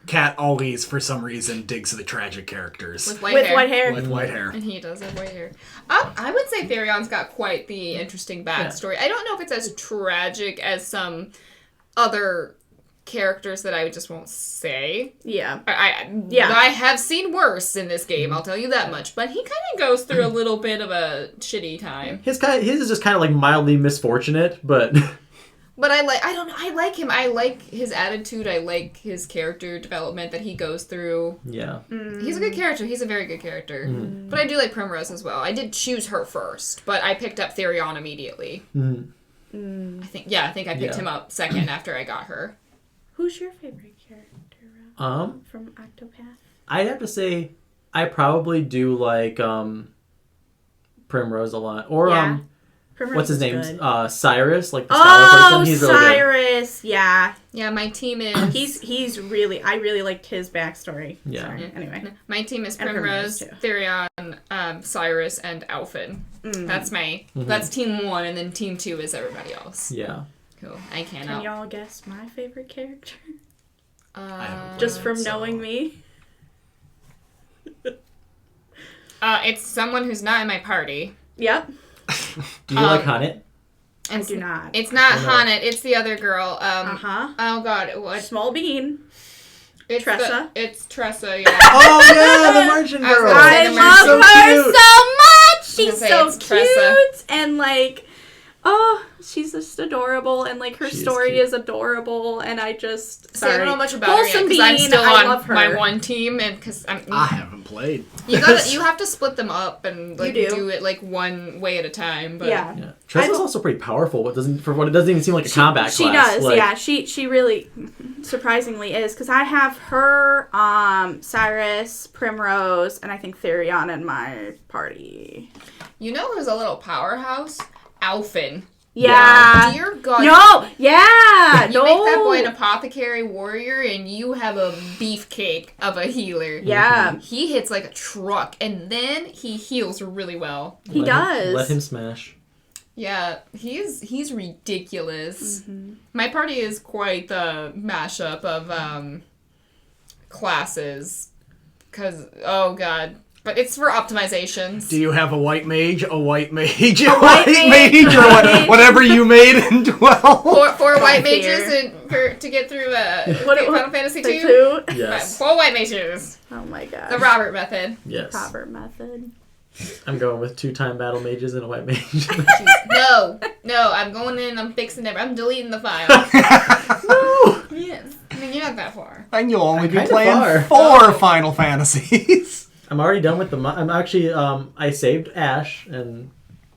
Kat always, for some reason, digs the tragic characters with white With hair. white hair. with white hair. And he does have white hair. I would say Therion's got quite the interesting backstory. I don't know if it's as tragic as some other characters that I just won't say. Yeah. I have seen worse in this game, I'll tell you that much. But he kind of goes through a little bit of a shitty time. His is just kind of like mildly misfortunate, but But I like him. I like his attitude. I like his character development that he goes through. yeah. He's a good character. He's a very good character. But I do like Primrose as well. I did choose her first, but I picked up Therion immediately. I think I picked him up second after I got her. Who's your favorite character, Rob, Um, from Octopath? I'd have to say I probably do like Primrose a lot. Or Yeah. Primrose what's his is name? good. Cyrus, like the scholar person. He's really good. Cyrus, yeah. Yeah, my team is... He's really... I really liked his backstory. Yeah. Sorry. Anyway. My team is And Primrose, Primrose, Therion, Cyrus, and Alphin. That's that's team 1, and then team 2 is everybody else. Yeah. Cool. I Can cannot. y'all guess my favorite character? haven't Just from so- knowing me? It's someone who's not in my party. Yep. Do you like Hunnet? I do not. It's not Oh, no. Hanet, it's the other girl. Uh-huh. Oh god, what? Small bean. It's Tressa? It's Tressa, yeah. Oh yeah, the Martian I was girl. gonna say I the love Martian. her cute. so much. I She's was gonna so say it's Tressa. cute and like, oh, she's just adorable and like her She is story cute. is adorable and I just See, I don't know much about her yet Wholesome because I'm Bean, still I on love her. my one team, and because I haven't played. you have to split them up and like You do. do it like one way at a time. But Yeah. Yeah. Tressa's also pretty powerful, but for what it doesn't even seem like a combat She class. does, Like, yeah. She really surprisingly is because I have her, Cyrus, Primrose, and I think Therion in my party. you know who's a little powerhouse? Alphin. Yeah. Dear God. No. Yeah. You no. make that boy an apothecary warrior, and you have a beefcake of a healer. Yeah. He hits like a truck, and then he heals really well. He does. Let him smash. Yeah, he's ridiculous. Mm-hmm. My party is quite the mashup of classes, cause oh god, but it's for optimizations. Do you have a white mage, a white mage, a white white mage, mage, a or white mage? whatever you made in 12? Four white fear. mages to get through What- Final Fantasy the 2. two? Yes. 4 white mages. Oh my god. The Robert method. Yes. Proper method. I'm going with 2-time battle mages and a white mage. No, I'm going in. I'm fixing it. I'm deleting the file. No! Yes, I mean you're not that far. And you'll only I'm be kinda playing far. 4 Final Fantasies. I'm already done with I'm actually I saved Ash and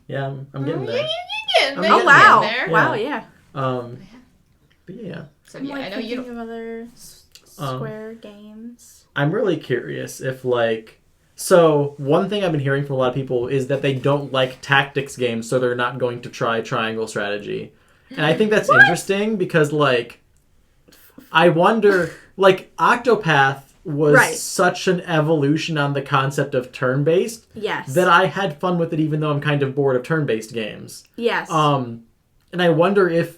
yeah, I'm getting there. Getting I'm there. Oh getting wow. There. Yeah. Wow, yeah. But yeah, So I'm yeah, like I know you thinking don't. of other Square games. I'm really curious if so one thing I've been hearing from a lot of people is that they don't like tactics games, so they're not going to try triangle strategy. And I think that's interesting because I wonder Octopath was Right. such an evolution on the concept of turn-based Yes. that I had fun with it even though I'm kind of bored of turn-based games. Yes. And I wonder if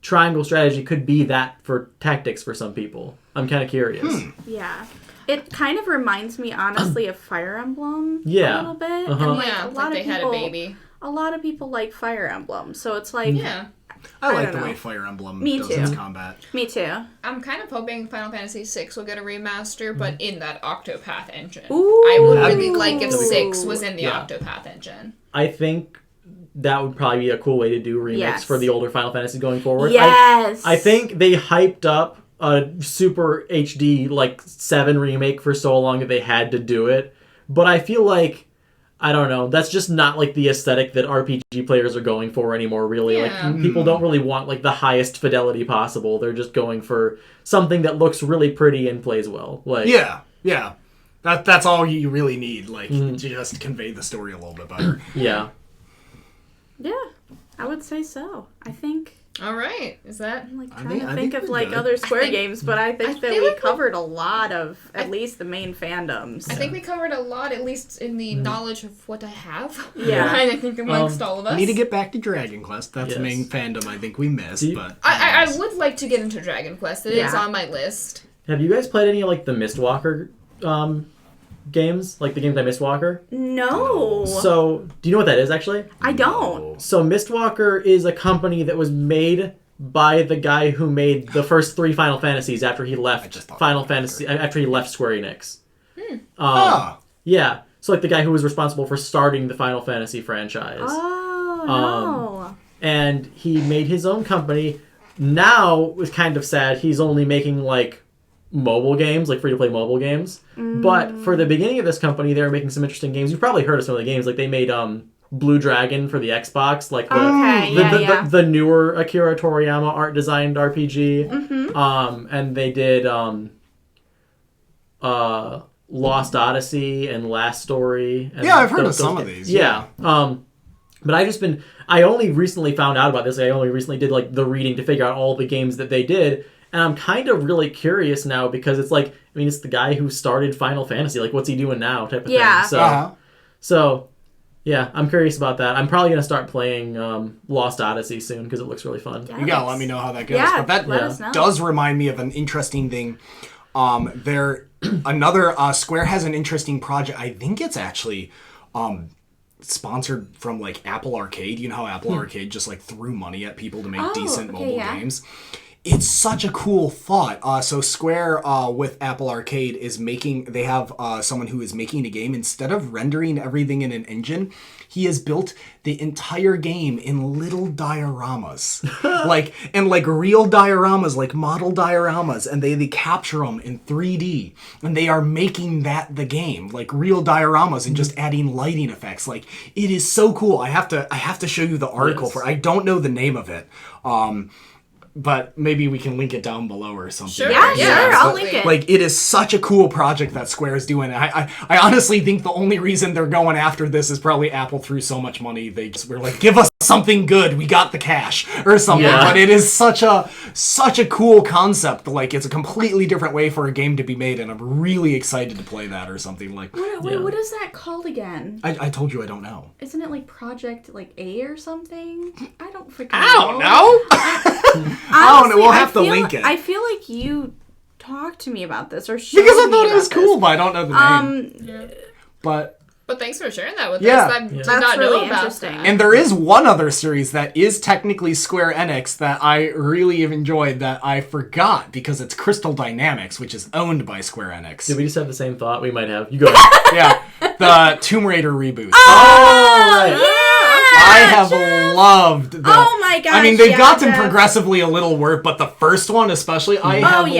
triangle strategy could be that for tactics for some people. I'm kind of curious. Yeah. It kind of reminds me, honestly, of Fire Emblem Yeah. a little bit. Uh-huh. And, Yeah, a like lot they of had a people, baby. A lot of people like Fire Emblem, so it's like, Yeah. I like don't the know. way Fire Emblem Me does too. its combat. me too. I'm kind of hoping Final Fantasy VI will get a remaster, but in that Octopath engine. Ooh. I would That'd really be like if cool. 6 was in the Yeah. Octopath engine. I think that would probably be a cool way to do remakes Yes. for the older Final Fantasy going forward. Yes. I think they hyped up a super HD 7 remake for so long that they had to do it. But I feel I don't know, that's just not the aesthetic that RPG players are going for anymore, really. Yeah. People don't really want the highest fidelity possible. They're just going for something that looks really pretty and plays well. Yeah. That's all you really need, to just convey the story a little bit better. Yeah. Yeah, I would say so. I think. All right. Is that? I'm I trying think- to I think think of we're good. other Square think- games, but I think I that feel we like we- covered a lot of at least the main fandoms. I think we covered a lot, at least in the knowledge of what I have. Yeah. And I think amongst all of us. We need to get back to Dragon Quest. That's Yes. the main fandom I think we missed. Do you- But I would like to get into Dragon Quest. It is Yeah. on my list. Have you guys played any of the Mistwalker games? The games by Mistwalker? No. So, do you know what that is actually? I don't. So Mistwalker is a company that was made by the guy who made the first 3 Final Fantasies after he I left just thought Final that was Fantasy after he left Square Enix. Ah, Yeah. So the guy who was responsible for starting the Final Fantasy franchise. Oh no. And he made his own company. Now it was kind of sad. He's only making mobile games, free to play mobile games. But for the beginning of this company, they were making some interesting games. You've probably heard of some of the games. They made Blue Dragon for the Xbox, Okay, the newer Akira Toriyama art designed RPG. And they did Lost Odyssey and Last Story. And Yeah, I've heard of some of these. Yeah. But I only recently found out about this. I only recently did like the reading to figure out all the games that they did. And I'm kind of really curious now because it's like, I mean, it's the guy who started Final Fantasy. Like, what's he doing now type of thing. So, yeah, I'm curious about that. I'm probably going to start playing Lost Odyssey soon because it looks really fun. Yes. You gotta let me know how that goes. Yeah, but that does remind me of an interesting thing. Square has an interesting project. I think it's actually sponsored from like Apple Arcade. You know how Apple Arcade just like threw money at people to make decent mobile games? It's such a cool thought. So Square with Apple Arcade is they have someone who is making a game. Instead of rendering everything in an engine, he has built the entire game in little dioramas. like real dioramas, like model dioramas, and they capture them in 3D. And they are making that the game, like real dioramas and just adding lighting effects. Like, it is so cool. I have to show you the article I don't know the name of it. But maybe we can link it down below or something. Sure, sure, I'll link it. Like, it is such a cool project that Square is doing. I honestly think the only reason they're going after this is probably Apple threw so much money. They just were like, give us something good. We got the cash or something. Yeah. But it is such a cool concept. Like, it's a completely different way for a game to be made, and I'm really excited to play that or something. Like, Wait, what is that called again? I told you I don't know. Isn't it like Project like A or something? I don't freaking I don't know. We'll have to link it. I feel like you talked to me about this or showed Because I me thought it about was cool, this. but I don't know the name. But thanks for sharing that with Yeah. us. I did That's not really know about interesting. that. And there is one other series that is technically Square Enix that I really have enjoyed that I forgot because it's Crystal Dynamics, which is owned by Square Enix. Did we just have the same thought? We might have. You go ahead. Yeah, the Tomb Raider reboot. right. Yeah, I have loved the... Oh my gosh, I mean, they've yeah, gotten Jeff. progressively a little worse, but the first one especially, I have loved.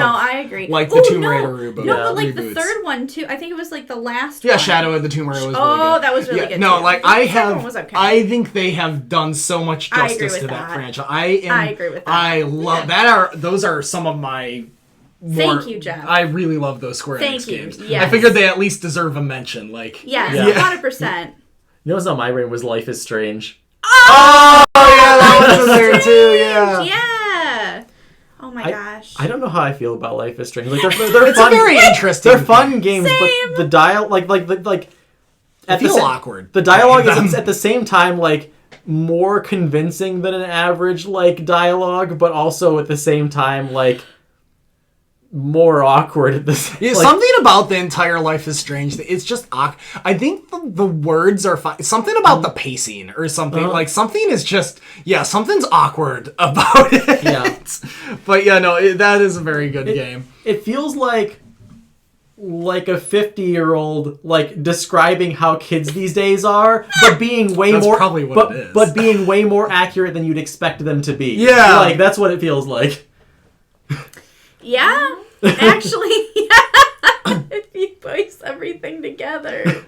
No, I agree. Like the Tomb Raider reboot. No, Yeah. but like reboots. the third one too. I think it was like the last Yeah, one. Shadow of the Tomb Raider was really good. Oh, that was really good No, too. like The I second one have, was okay. I think they have done so much I agree justice with to that that. franchise. I agree with that. I love those are some of my. Thank you, Jeff. I really love those Square Thank Enix you, games. yes. I figured they at least deserve a mention. Like, Yes, Yeah. 100%. You know what's on my brain was Life is Strange. oh yeah, that was in there too. Yeah. Yeah. Oh my gosh. I don't know how I feel about Life is Strange. Like they're It's fun. a very interesting. They're fun games, Same. but the dial like I at the feel sa- awkward. The dialogue Them. is at the same time like more convincing than an average like dialogue, but also at the same time like more awkward at the same. Yeah, like, something about the entire Life is Strange. It's just I think the words are fine. Something about the pacing or something. Like something is just something's awkward about it. Yeah. But yeah, no, that is a very good game. It feels like a 50-year-old like describing how kids these days are, but being way That's more probably what it is. but being way more accurate than you'd expect them to be. Yeah. Like that's what it feels like. Yeah. Actually, yeah. If you piece everything together.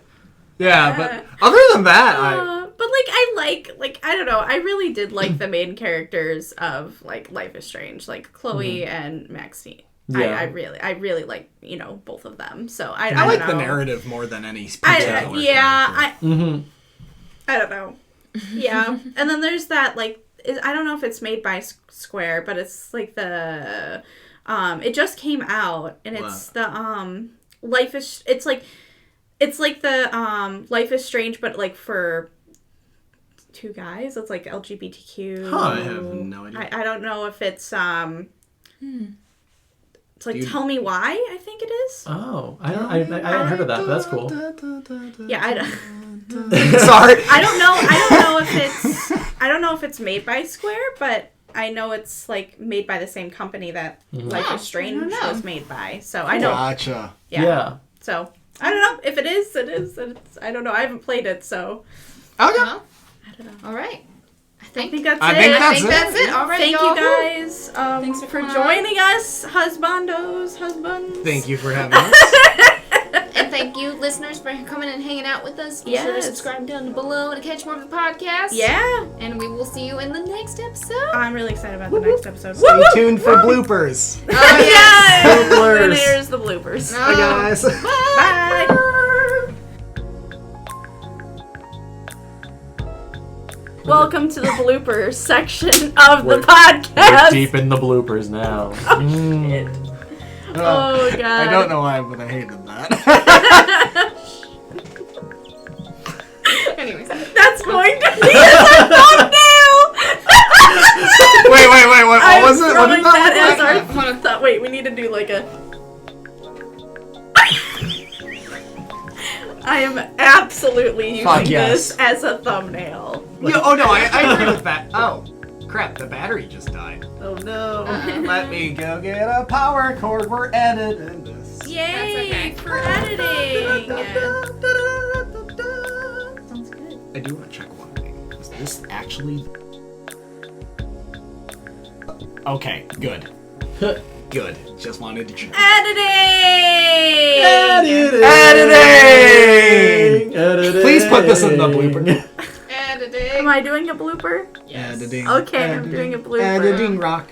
Yeah, but other than that, But like I don't know. I really did like the main characters of like Life is Strange, like Chloe and Maxine. Yeah. I really like both of them. So I I like don't the know. narrative more than any particular character. I don't know. Yeah, and then there's that like I don't know if it's made by Square, but it's like the it just came out and it's the Life is it's like the Life is Strange but like for two guys. It's like LGBTQ. Huh, I have no idea. I don't know if it's it's like Tell Me Why, I think it is. Oh, I hadn't heard of that. But that's cool. Yeah, I don't. Sorry. I don't know if it's made by Square, but I know it's like made by the same company that Life is Strange was made by. So I know. Gotcha. Yeah. So I don't know if it is. It is. I don't know. I haven't played it, so Okay. Well, I don't know. all right. I think that's I it. think I think that's it. All right, Thank y'all. you guys Thanks for for coming joining us, husbandos, husbands. Thank you for having us. And thank you, listeners, for coming and hanging out with us. Be sure to subscribe down below to catch more of the podcast. Yeah. And we will see you in the next episode. I'm really excited about the next episode. Stay tuned for bloopers. Oh, yes. Bloopers. And here's the bloopers. Bye, guys. Bye. Welcome to the bloopers section of the We're podcast. deep in the bloopers now. Shit. Oh, God. I don't know why, but I hated that. Anyways. That's going to be a thumbnail. wait. What I'm was it? What throwing did that that look as like? our thought. Wait, we need to do like a. I am absolutely using Fuck yes. this as a thumbnail. Oh no, I agree with that. Oh, crap, the battery just died. Oh no. Let me go get a power cord. We're editing this. Yay okay. for editing. Sounds good. I do want to check one thing. Is this actually... Okay, good. Good. Just wanted to check. Editing! Editing! Please put this in the blooper. Editing. Am I doing a blooper? Yes. Editing. Okay, I'm doing a blooper. Editing rock.